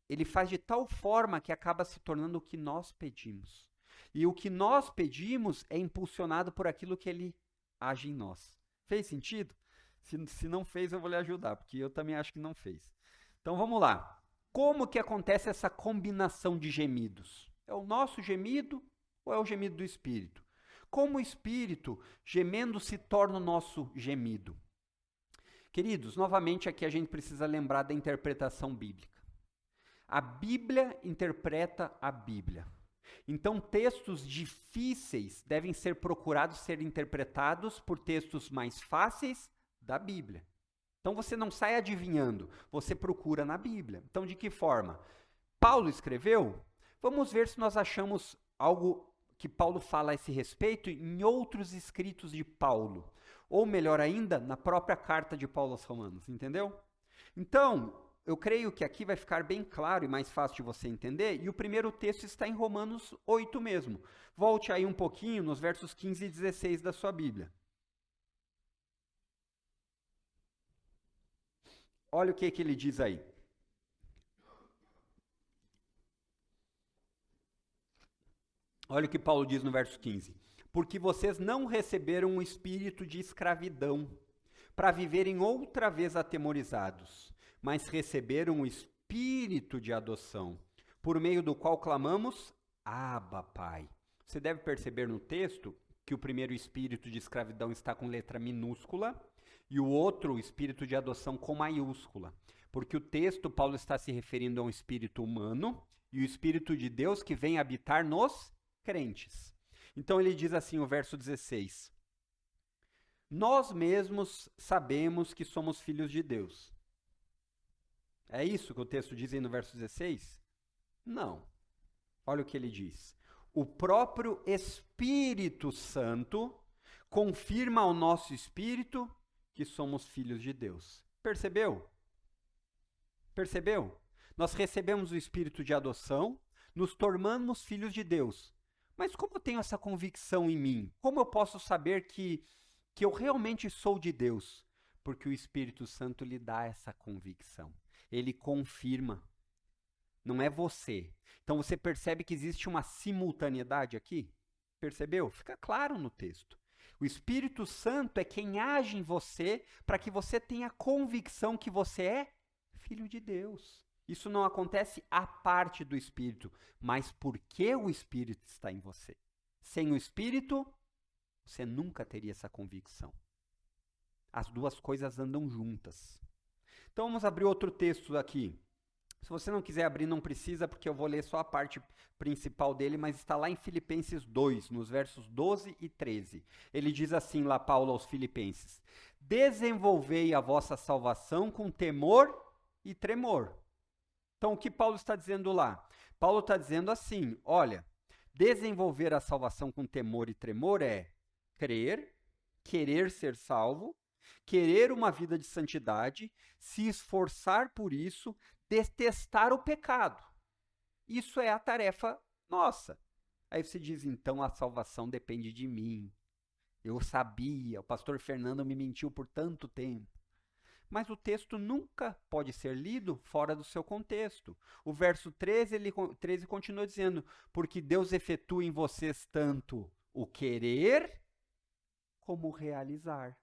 ele faz de tal forma que acaba se tornando o que nós pedimos. E o que nós pedimos é impulsionado por aquilo que ele age em nós. Fez sentido? Se não fez, eu vou lhe ajudar, porque eu também acho que não fez. Então vamos lá. Como que acontece essa combinação de gemidos? É o nosso gemido ou é o gemido do Espírito? Como o Espírito, gemendo, se torna o nosso gemido? Queridos, novamente aqui a gente precisa lembrar da interpretação bíblica. A Bíblia interpreta a Bíblia. Então, textos difíceis devem ser procurados ser interpretados por textos mais fáceis da Bíblia. Então, você não sai adivinhando, você procura na Bíblia. Então, de que forma? Paulo escreveu? Vamos ver se nós achamos algo que Paulo fala a esse respeito em outros escritos de Paulo. Ou melhor ainda, na própria carta de Paulo aos Romanos, entendeu? Então, eu creio que aqui vai ficar bem claro e mais fácil de você entender, e o primeiro texto está em Romanos 8 mesmo. Volte aí um pouquinho nos versos 15 e 16 da sua Bíblia. Olha o que ele diz aí. Olha o que Paulo diz no verso 15. Porque vocês não receberam um espírito de escravidão, para viverem outra vez atemorizados, mas receberam o espírito de adoção, por meio do qual clamamos, Abba, Pai. Você deve perceber no texto que o primeiro espírito de escravidão está com letra minúscula e o outro, espírito de adoção, com maiúscula. Porque o texto, Paulo está se referindo a um espírito humano e o espírito de Deus que vem habitar nos crentes. Então ele diz assim, o verso 16. Nós mesmos sabemos que somos filhos de Deus. É isso que o texto diz aí no verso 16? Não. Olha o que ele diz. O próprio Espírito Santo confirma ao nosso espírito que somos filhos de Deus. Percebeu? Percebeu? Nós recebemos o espírito de adoção, nos tornamos filhos de Deus. Mas como eu tenho essa convicção em mim? Como eu posso saber que eu realmente sou de Deus? Porque o Espírito Santo lhe dá essa convicção. Ele confirma. Não é você. Então você percebe que existe uma simultaneidade aqui? Percebeu? Fica claro no texto. O Espírito Santo é quem age em você para que você tenha convicção que você é filho de Deus. Isso não acontece à parte do Espírito, mas porque o Espírito está em você. Sem o Espírito, você nunca teria essa convicção. As duas coisas andam juntas. Então vamos abrir outro texto aqui. Se você não quiser abrir, não precisa, porque eu vou ler só a parte principal dele, mas está lá em Filipenses 2, nos versos 12 e 13. Ele diz assim lá, Paulo aos Filipenses: desenvolvei a vossa salvação com temor e tremor. Então, o que Paulo está dizendo lá? Paulo está dizendo assim, olha, desenvolver a salvação com temor e tremor é crer, querer ser salvo, querer uma vida de santidade, se esforçar por isso, detestar o pecado. Isso é a tarefa nossa. Aí você diz, então a salvação depende de mim. Eu sabia, o pastor Fernando me mentiu por tanto tempo. Mas o texto nunca pode ser lido fora do seu contexto. O verso 13 continua dizendo, porque Deus efetua em vocês tanto o querer como o realizar.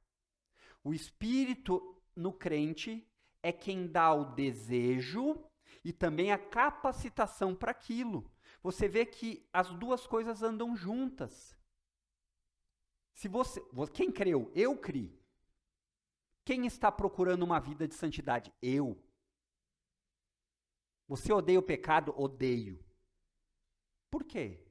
O Espírito no crente é quem dá o desejo e também a capacitação para aquilo. Você vê que as duas coisas andam juntas. Quem creu? Eu criei. Quem está procurando uma vida de santidade? Eu. Você odeia o pecado? Odeio. Por quê?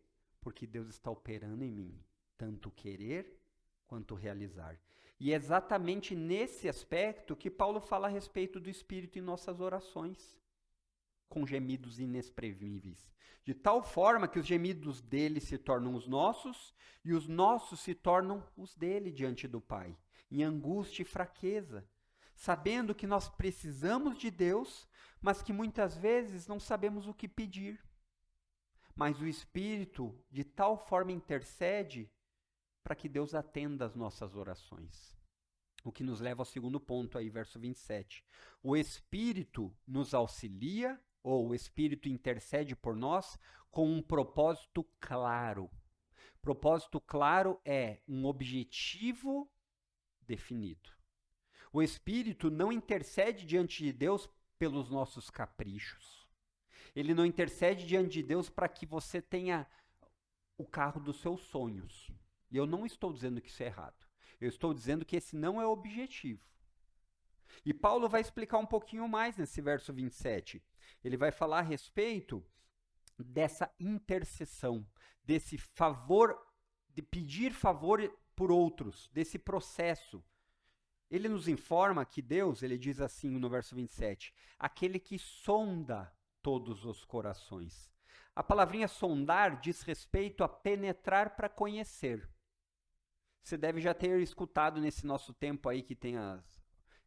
porque Deus está operando em mim, tanto querer quanto realizar. E é exatamente nesse aspecto que Paulo fala a respeito do Espírito em nossas orações, com gemidos inexprimíveis, de tal forma que os gemidos dele se tornam os nossos e os nossos se tornam os dele diante do Pai, em angústia e fraqueza, sabendo que nós precisamos de Deus, mas que muitas vezes não sabemos o que pedir. Mas o Espírito de tal forma intercede para que Deus atenda às nossas orações. O que nos leva ao segundo ponto aí, verso 27. O Espírito nos auxilia, ou o Espírito intercede por nós, com um propósito claro. Propósito claro é um objetivo definido. O Espírito não intercede diante de Deus pelos nossos caprichos. Ele não intercede diante de Deus para que você tenha o carro dos seus sonhos. E eu não estou dizendo que isso é errado. Eu estou dizendo que esse não é o objetivo. E Paulo vai explicar um pouquinho mais nesse verso 27. Ele vai falar a respeito dessa intercessão, desse favor, de pedir favor por outros, desse processo. Ele nos informa que Deus, ele diz assim no verso 27, aquele que sonda todos os corações. A palavrinha sondar diz respeito a penetrar para conhecer. Você deve já ter escutado nesse nosso tempo aí que tem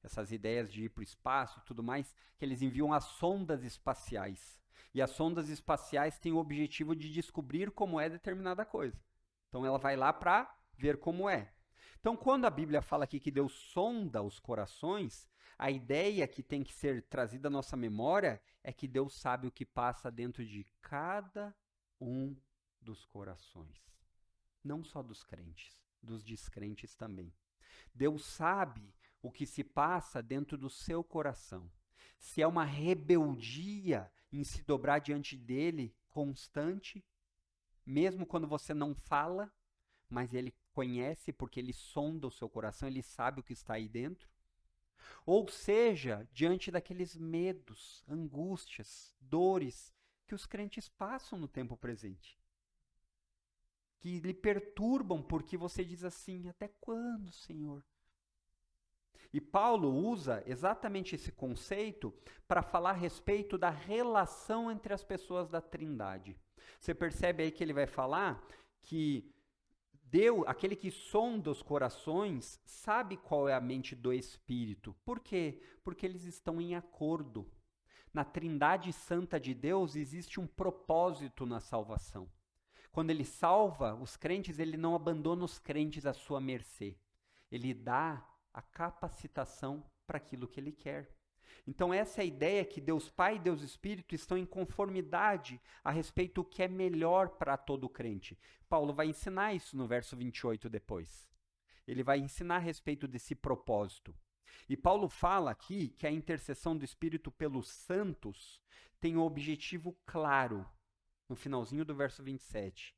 essas ideias de ir para o espaço e tudo mais, que eles enviam as sondas espaciais. E as sondas espaciais têm o objetivo de descobrir como é determinada coisa. Então ela vai lá para ver como é. Então quando a Bíblia fala aqui que Deus sonda os corações, a ideia que tem que ser trazida à nossa memória é que Deus sabe o que passa dentro de cada um dos corações. Não só dos crentes, dos descrentes também. Deus sabe o que se passa dentro do seu coração. Se é uma rebeldia em se dobrar diante dele constante, mesmo quando você não fala, mas ele conhece porque ele sonda o seu coração, ele sabe o que está aí dentro. Ou seja, diante daqueles medos, angústias, dores que os crentes passam no tempo presente, que lhe perturbam porque você diz assim, até quando, Senhor? E Paulo usa exatamente esse conceito para falar a respeito da relação entre as pessoas da Trindade. Você percebe aí que ele vai falar que Deus, aquele que sonda os corações, sabe qual é a mente do Espírito. Por quê? Porque eles estão em acordo. Na Trindade Santa de Deus existe um propósito na salvação. Quando ele salva os crentes, ele não abandona os crentes à sua mercê. Ele dá a capacitação para aquilo que ele quer. Então essa é a ideia que Deus Pai e Deus Espírito estão em conformidade a respeito do que é melhor para todo crente. Paulo vai ensinar isso no verso 28 depois. Ele vai ensinar a respeito desse propósito. E Paulo fala aqui que a intercessão do Espírito pelos santos tem um objetivo claro, no finalzinho do verso 27,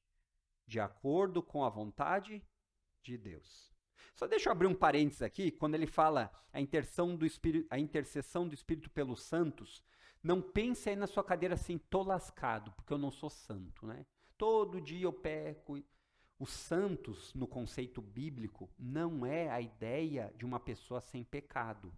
de acordo com a vontade de Deus. Só deixa eu abrir um parênteses aqui, quando ele fala a intercessão do Espírito pelos santos, não pense aí na sua cadeira assim, tô lascado, porque eu não sou santo, né? Todo dia eu peco. Os santos, no conceito bíblico, não é a ideia de uma pessoa sem pecado.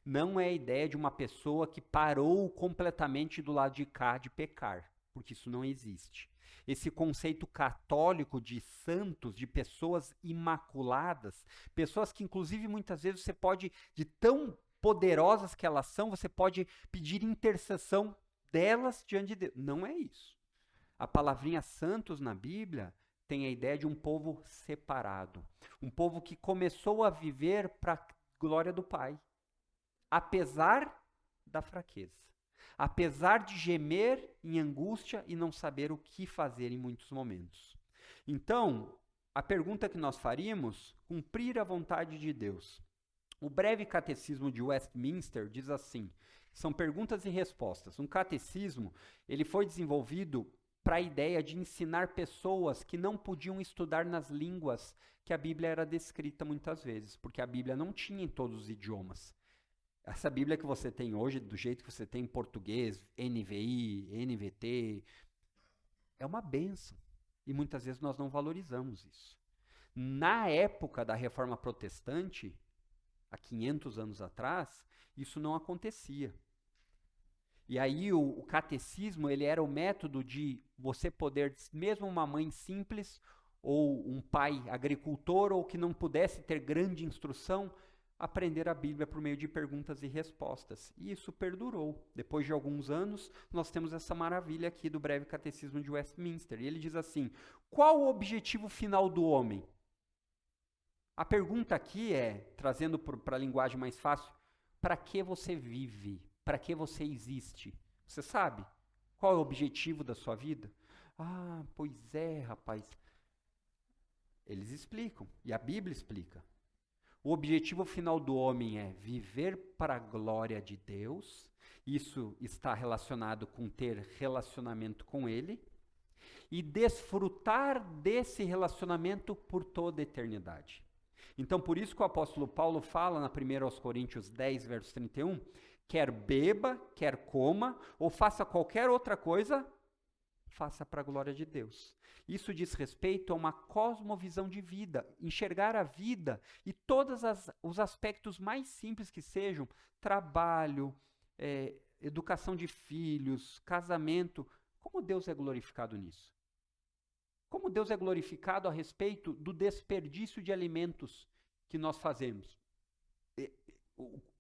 Não é a ideia de uma pessoa que parou completamente do lado de cá de pecar, porque isso não existe. Esse conceito católico de santos, de pessoas imaculadas, pessoas que inclusive muitas vezes você pode, de tão poderosas que elas são, você pode pedir intercessão delas diante de Deus. Não é isso. A palavrinha santos na Bíblia tem a ideia de um povo separado, um povo que começou a viver para a glória do Pai, apesar da fraqueza. Apesar de gemer em angústia e não saber o que fazer em muitos momentos. Então, a pergunta que nós faríamos, cumprir a vontade de Deus. O breve catecismo de Westminster diz assim, são perguntas e respostas. Um catecismo, ele foi desenvolvido para a ideia de ensinar pessoas que não podiam estudar nas línguas que a Bíblia era descrita muitas vezes, porque a Bíblia não tinha em todos os idiomas. Essa Bíblia que você tem hoje, do jeito que você tem em português, NVI, NVT, é uma bênção. E muitas vezes nós não valorizamos isso. Na época da Reforma Protestante, há 500 anos atrás, isso não acontecia. E aí o catecismo, ele era o método de você poder, mesmo uma mãe simples, ou um pai agricultor, ou que não pudesse ter grande instrução, aprender a Bíblia por meio de perguntas e respostas. E isso perdurou. Depois de alguns anos, nós temos essa maravilha aqui do Breve Catecismo de Westminster. E ele diz assim: qual o objetivo final do homem? A pergunta aqui é, trazendo para a linguagem mais fácil, para que você vive? Para que você existe? Você sabe? Qual é o objetivo da sua vida? Ah, pois é, rapaz. Eles explicam, e a Bíblia explica. O objetivo final do homem é viver para a glória de Deus. Isso está relacionado com ter relacionamento com Ele. E desfrutar desse relacionamento por toda a eternidade. Então, por isso que o apóstolo Paulo fala na 1 Coríntios 10, verso 31, quer beba, quer coma, ou faça qualquer outra coisa, faça para a glória de Deus. Isso diz respeito a uma cosmovisão de vida, enxergar a vida e todos os aspectos mais simples que sejam, trabalho, educação de filhos, casamento, como Deus é glorificado nisso? Como Deus é glorificado a respeito do desperdício de alimentos que nós fazemos?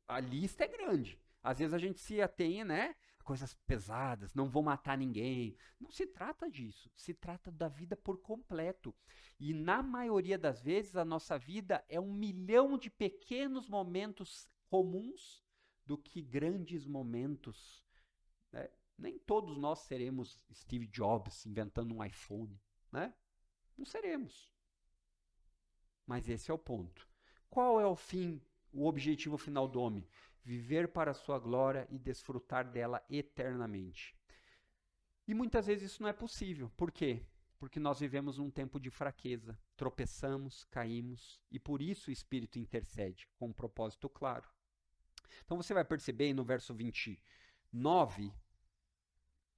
A lista é grande. Às vezes a gente se atém, né? Coisas pesadas, não vou matar ninguém. Não se trata disso. Se trata da vida por completo. E na maioria das vezes a nossa vida é 1 milhão de pequenos momentos comuns do que grandes momentos. Né? Nem todos nós seremos Steve Jobs inventando um iPhone. Né? Não seremos. Mas esse é o ponto. Qual é o fim, o objetivo final do homem? Viver para a sua glória e desfrutar dela eternamente. E muitas vezes isso não é possível. Por quê? Porque nós vivemos num tempo de fraqueza. Tropeçamos, caímos, e por isso o Espírito intercede, com um propósito claro. Então você vai perceber no verso 29,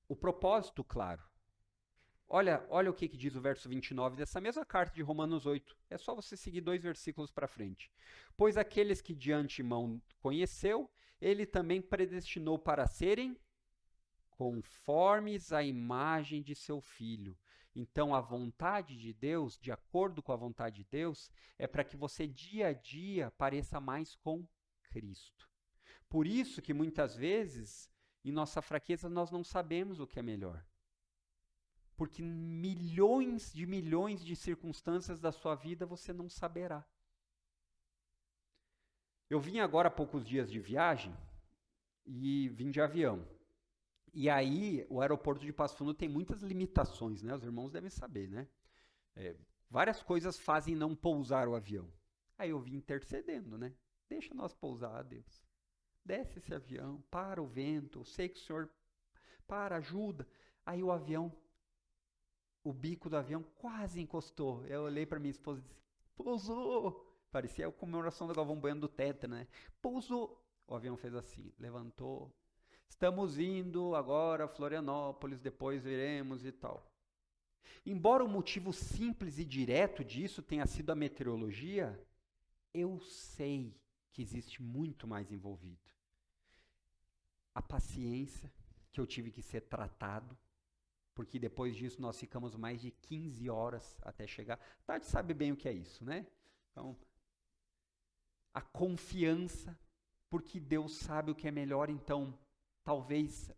o propósito claro. Olha o que diz o verso 29 dessa mesma carta de Romanos 8. É só você seguir 2 versículos para frente. Pois aqueles que de antemão conheceu, ele também predestinou para serem conformes à imagem de seu Filho. Então, a vontade de Deus, de acordo com a vontade de Deus, é para que você dia a dia pareça mais com Cristo. Por isso que muitas vezes, em nossa fraqueza, nós não sabemos o que é melhor. Porque milhões de circunstâncias da sua vida você não saberá. Eu vim agora há poucos dias de viagem e vim de avião. E aí, o aeroporto de Passo Fundo tem muitas limitações, né? Os irmãos devem saber, né? Várias coisas fazem não pousar o avião. Aí eu vim intercedendo, né? Deixa nós pousar, Deus. Desce esse avião, para o vento, eu sei que o Senhor ajuda. Aí o avião, o bico do avião quase encostou. Eu olhei para minha esposa e disse, pousou! Parecia a comemoração do Galvão Bueno do Tetra, né? Pousou! O avião fez assim, levantou. Estamos indo agora a Florianópolis, depois veremos e tal. Embora o motivo simples e direto disso tenha sido a meteorologia, eu sei que existe muito mais envolvido. A paciência, que eu tive que ser tratado, porque depois disso nós ficamos mais de 15 horas até chegar. Tati sabe bem o que é isso, né? Então, a confiança, porque Deus sabe o que é melhor, então talvez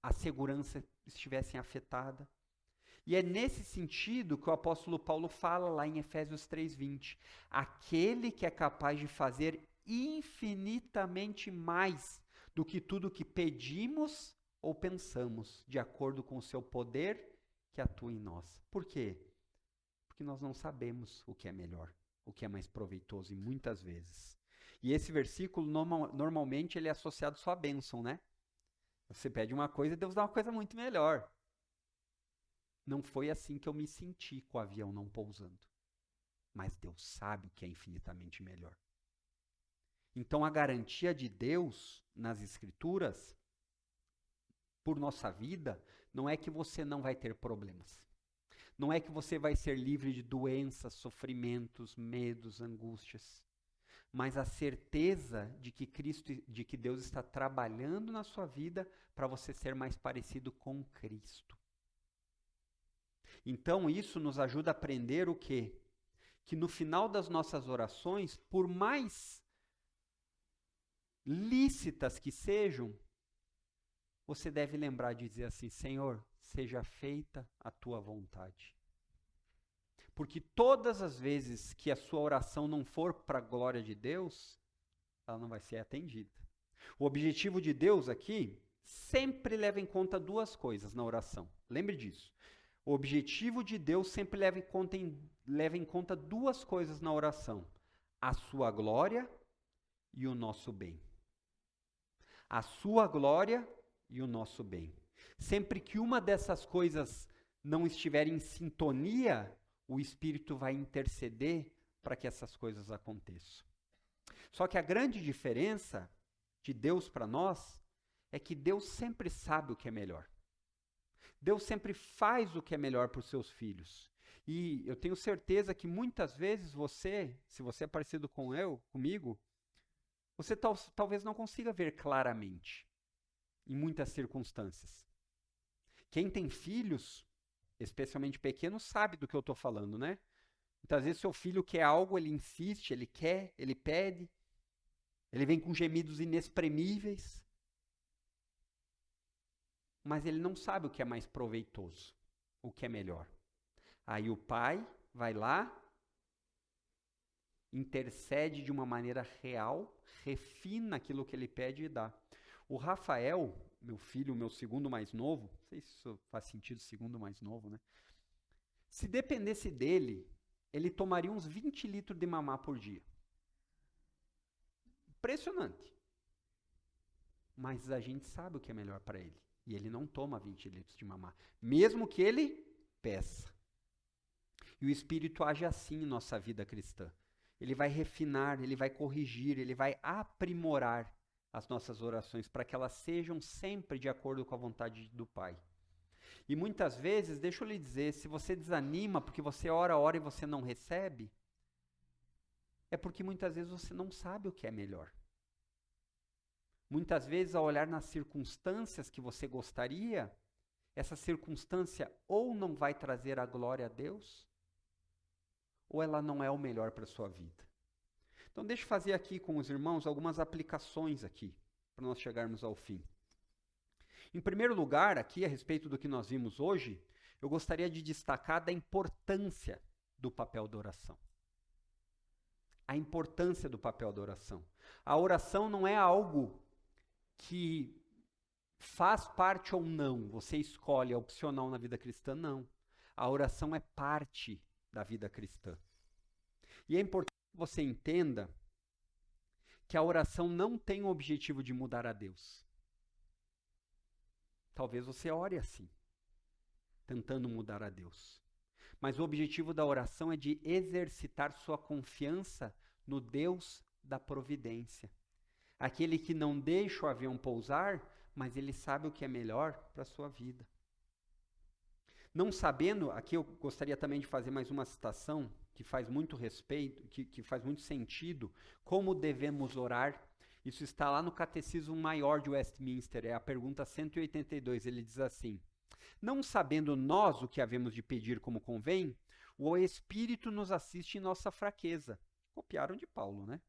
a segurança estivesse afetada. E é nesse sentido que o apóstolo Paulo fala lá em Efésios 3:20. Aquele que é capaz de fazer infinitamente mais do que tudo que pedimos ou pensamos, de acordo com o seu poder que atua em nós. Por quê? Porque nós não sabemos o que é melhor, o que é mais proveitoso, e muitas vezes. E esse versículo, normalmente, ele é associado só à bênção, né? Você pede uma coisa e Deus dá uma coisa muito melhor. Não foi assim que eu me senti com o avião não pousando. Mas Deus sabe o que é infinitamente melhor. Então, a garantia de Deus nas Escrituras, por nossa vida, não é que você não vai ter problemas. Não é que você vai ser livre de doenças, sofrimentos, medos, angústias, mas a certeza de que Deus está trabalhando na sua vida para você ser mais parecido com Cristo. Então isso nos ajuda a aprender o quê? Que no final das nossas orações, por mais lícitas que sejam, você deve lembrar de dizer assim: Senhor, seja feita a tua vontade. Porque todas as vezes que a sua oração não for para a glória de Deus, ela não vai ser atendida. O objetivo de Deus aqui sempre leva em conta duas coisas na oração. Lembre disso. O objetivo de Deus sempre leva em conta duas coisas na oração: a sua glória e o nosso bem. A sua glória e o nosso bem. Sempre que uma dessas coisas não estiver em sintonia, o Espírito vai interceder para que essas coisas aconteçam. Só que a grande diferença de Deus para nós é que Deus sempre sabe o que é melhor. Deus sempre faz o que é melhor para os seus filhos. E eu tenho certeza que muitas vezes você, se você é parecido comigo, você talvez não consiga ver claramente, em muitas circunstâncias. Quem tem filhos, especialmente pequenos, sabe do que eu estou falando, né? Muitas vezes seu filho quer algo, ele insiste, ele quer, ele pede, ele vem com gemidos inexprimíveis, mas ele não sabe o que é mais proveitoso, o que é melhor. Aí o pai vai lá, intercede de uma maneira real, refina aquilo que ele pede e dá. O Rafael, meu filho, meu segundo mais novo, não sei se isso faz sentido, segundo mais novo, né? Se dependesse dele, ele tomaria uns 20 litros de mamá por dia. Impressionante. Mas a gente sabe o que é melhor para ele. E ele não toma 20 litros de mamá, mesmo que ele peça. E o Espírito age assim em nossa vida cristã. Ele vai refinar, ele vai corrigir, ele vai aprimorar as nossas orações para que elas sejam sempre de acordo com a vontade do Pai. E muitas vezes, deixa eu lhe dizer, se você desanima porque você ora e você não recebe, é porque muitas vezes você não sabe o que é melhor. Muitas vezes, ao olhar nas circunstâncias que você gostaria, essa circunstância ou não vai trazer a glória a Deus, ou ela não é o melhor para a sua vida. Então, deixa eu fazer aqui com os irmãos algumas aplicações aqui, para nós chegarmos ao fim. Em primeiro lugar, aqui, a respeito do que nós vimos hoje, eu gostaria de destacar da importância do papel da oração. A importância do papel da oração. A oração não é algo que faz parte ou não, você escolhe, é opcional na vida cristã, não. A oração é parte da vida cristã. E é importante que você entenda que a oração não tem o objetivo de mudar a Deus. Talvez você ore assim, tentando mudar a Deus. Mas o objetivo da oração é de exercitar sua confiança no Deus da providência. Aquele que não deixa o avião pousar, mas ele sabe o que é melhor para a sua vida. Não sabendo, aqui eu gostaria também de fazer mais uma citação que faz muito respeito, que faz muito sentido, como devemos orar. Isso está lá no Catecismo Maior de Westminster, é a pergunta 182, ele diz assim: não sabendo nós o que havemos de pedir como convém, o Espírito nos assiste em nossa fraqueza. Copiaram de Paulo, né?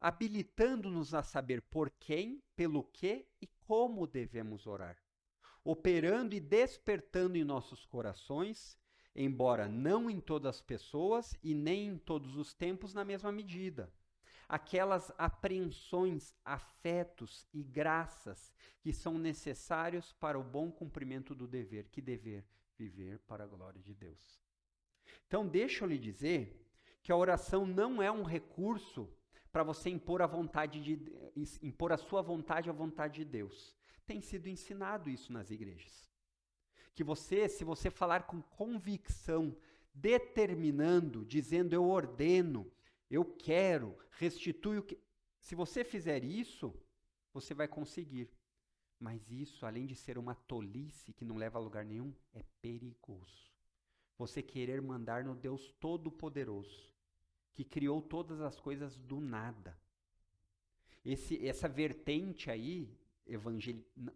Habilitando-nos a saber por quem, pelo que e como devemos orar, operando e despertando em nossos corações, embora não em todas as pessoas e nem em todos os tempos na mesma medida, aquelas apreensões, afetos e graças que são necessários para o bom cumprimento do dever. Que dever? Viver para a glória de Deus. Então, deixa eu lhe dizer que a oração não é um recurso para você impor a sua vontade à vontade de Deus. Tem sido ensinado isso nas igrejas. Que você, se você falar com convicção, determinando, dizendo eu ordeno, eu quero, restitui o que... Se você fizer isso, você vai conseguir. Mas isso, além de ser uma tolice que não leva a lugar nenhum, é perigoso. você querer mandar no Deus Todo-Poderoso, que criou todas as coisas do nada. Essa vertente aí,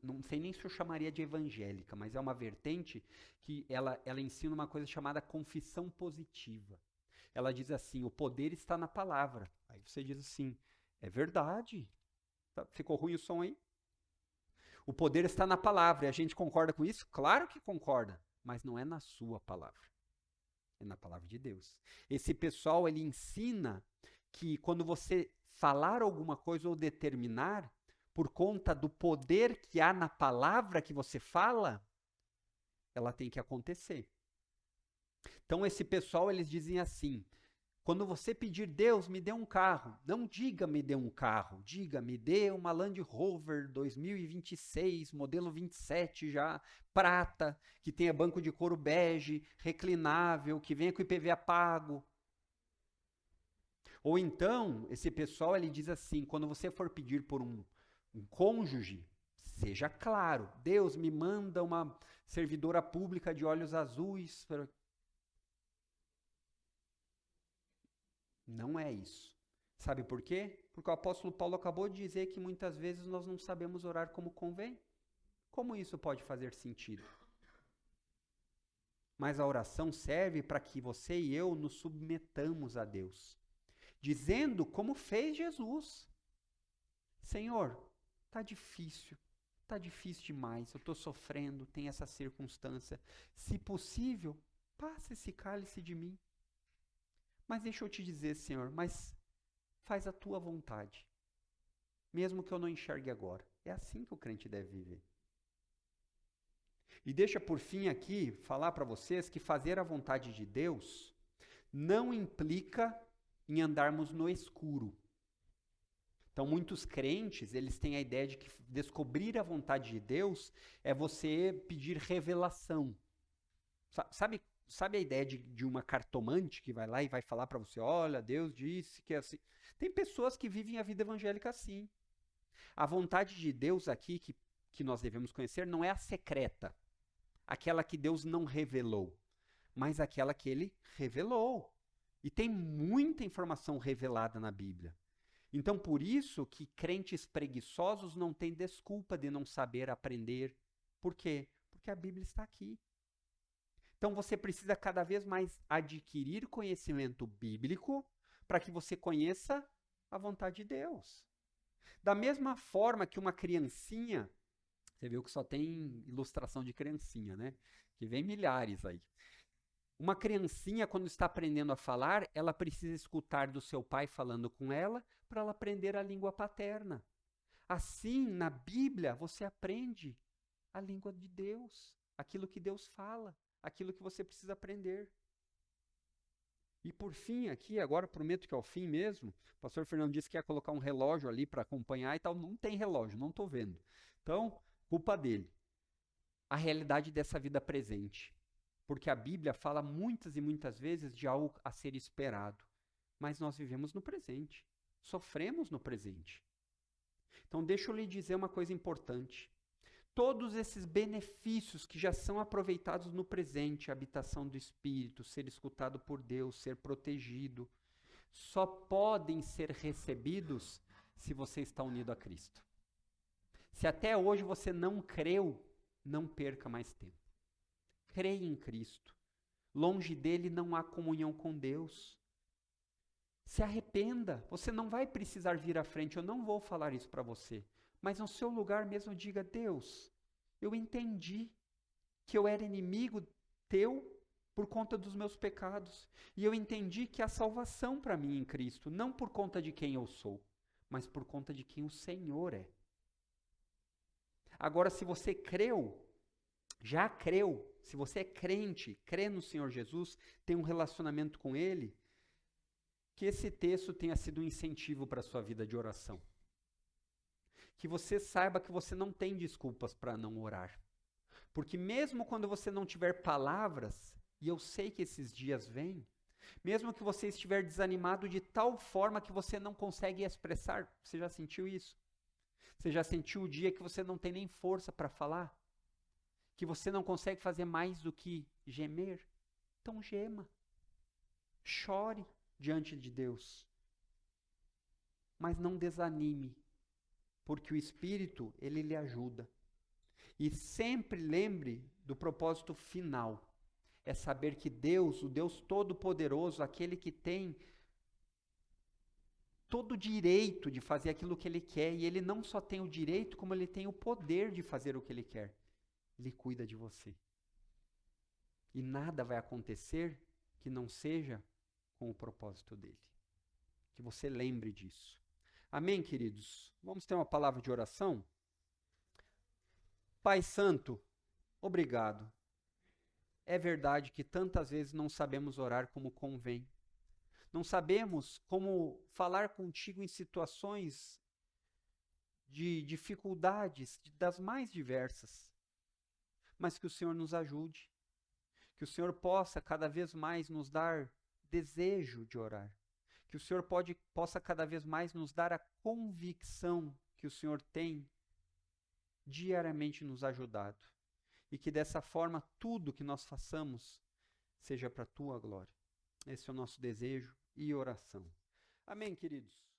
não sei nem se eu chamaria de evangélica, mas é uma vertente que ela ensina uma coisa chamada confissão positiva. Ela diz assim, o poder está na palavra. Aí você diz assim, é verdade. Ficou ruim o som aí? O poder está na palavra. E a gente concorda com isso? Claro que concorda, mas não é na sua palavra. É na palavra de Deus. Esse pessoal, ele ensina que quando você falar alguma coisa ou determinar, por conta do poder que há na palavra que você fala, ela tem que acontecer. Então esse pessoal, eles dizem assim, quando você pedir, Deus, me dê um carro, não diga me dê um carro, diga me dê uma Land Rover 2026, modelo 27 já, prata, que tenha banco de couro bege, reclinável, que venha com IPVA pago. Ou então, esse pessoal, ele diz assim, quando você for pedir por um cônjuge, seja claro, Deus me manda uma servidora pública de olhos azuis. Não é isso. Sabe por quê? Porque o apóstolo Paulo acabou de dizer que muitas vezes nós não sabemos orar como convém. Como isso pode fazer sentido? Mas a oração serve para que você e eu nos submetamos a Deus, dizendo como fez Jesus. Senhor, tá difícil demais, eu estou sofrendo, tem essa circunstância. Se possível, passa esse cálice de mim. Mas deixa eu te dizer, Senhor, mas faz a tua vontade, mesmo que eu não enxergue agora. É assim que o crente deve viver. E deixa por fim aqui falar para vocês que fazer a vontade de Deus não implica em andarmos no escuro. Então, muitos crentes, eles têm a ideia de que descobrir a vontade de Deus é você pedir revelação. Sabe a ideia de uma cartomante que vai lá e vai falar para você, olha, Deus disse que é assim. Tem pessoas que vivem a vida evangélica assim. A vontade de Deus aqui, que nós devemos conhecer, não é a secreta, aquela que Deus não revelou, mas aquela que ele revelou. E tem muita informação revelada na Bíblia. Então, por isso que crentes preguiçosos não têm desculpa de não saber aprender. Por quê? Porque a Bíblia está aqui. Então, você precisa cada vez mais adquirir conhecimento bíblico para que você conheça a vontade de Deus. Da mesma forma que uma criancinha, você viu que só tem ilustração de criancinha, né? Que vem milhares aí. Uma criancinha, quando está aprendendo a falar, ela precisa escutar do seu pai falando com ela para ela aprender a língua paterna. Assim, na Bíblia, você aprende a língua de Deus, aquilo que Deus fala, aquilo que você precisa aprender. E por fim, aqui, agora prometo que é o fim mesmo, o pastor Fernando disse que ia colocar um relógio ali para acompanhar e tal, não tem relógio, não estou vendo. Então, culpa dele. A realidade dessa vida presente. Porque a Bíblia fala muitas e muitas vezes de algo a ser esperado. Mas nós vivemos no presente. Sofremos no presente. Então, deixa eu lhe dizer uma coisa importante. Todos esses benefícios que já são aproveitados no presente, a habitação do Espírito, ser escutado por Deus, ser protegido, só podem ser recebidos se você está unido a Cristo. Se até hoje você não creu, não perca mais tempo. Creia em Cristo. Longe dele não há comunhão com Deus. Se arrependa. Você não vai precisar vir à frente. Eu não vou falar isso para você. Mas no seu lugar mesmo diga, Deus, eu entendi que eu era inimigo teu por conta dos meus pecados. E eu entendi que há salvação para mim em Cristo. Não por conta de quem eu sou, mas por conta de quem o Senhor é. Agora, se você creu, já creu, se você é crente, crê no Senhor Jesus, tem um relacionamento com Ele, que esse texto tenha sido um incentivo para a sua vida de oração. Que você saiba que você não tem desculpas para não orar. Porque mesmo quando você não tiver palavras, e eu sei que esses dias vêm, mesmo que você estiver desanimado de tal forma que você não consegue expressar, você já sentiu isso? Você já sentiu o dia que você não tem nem força para falar? Que você não consegue fazer mais do que gemer? Então gema. Chore diante de Deus. Mas não desanime, porque o Espírito, ele lhe ajuda. E sempre lembre do propósito final. É saber que Deus, o Deus Todo-Poderoso, aquele que tem todo o direito de fazer aquilo que Ele quer, e Ele não só tem o direito, como Ele tem o poder de fazer o que Ele quer. Ele cuida de você. E nada vai acontecer que não seja com o propósito dEle. Que você lembre disso. Amém, queridos? Vamos ter uma palavra de oração? Pai Santo, obrigado. É verdade que tantas vezes não sabemos orar como convém. Não sabemos como falar contigo em situações de dificuldades das mais diversas. Mas que o Senhor nos ajude. Que o Senhor possa cada vez mais nos dar desejo de orar. Que o Senhor possa cada vez mais nos dar a convicção que o Senhor tem diariamente nos ajudado. E que dessa forma tudo que nós façamos seja para a tua glória. Esse é o nosso desejo e oração. Amém, queridos?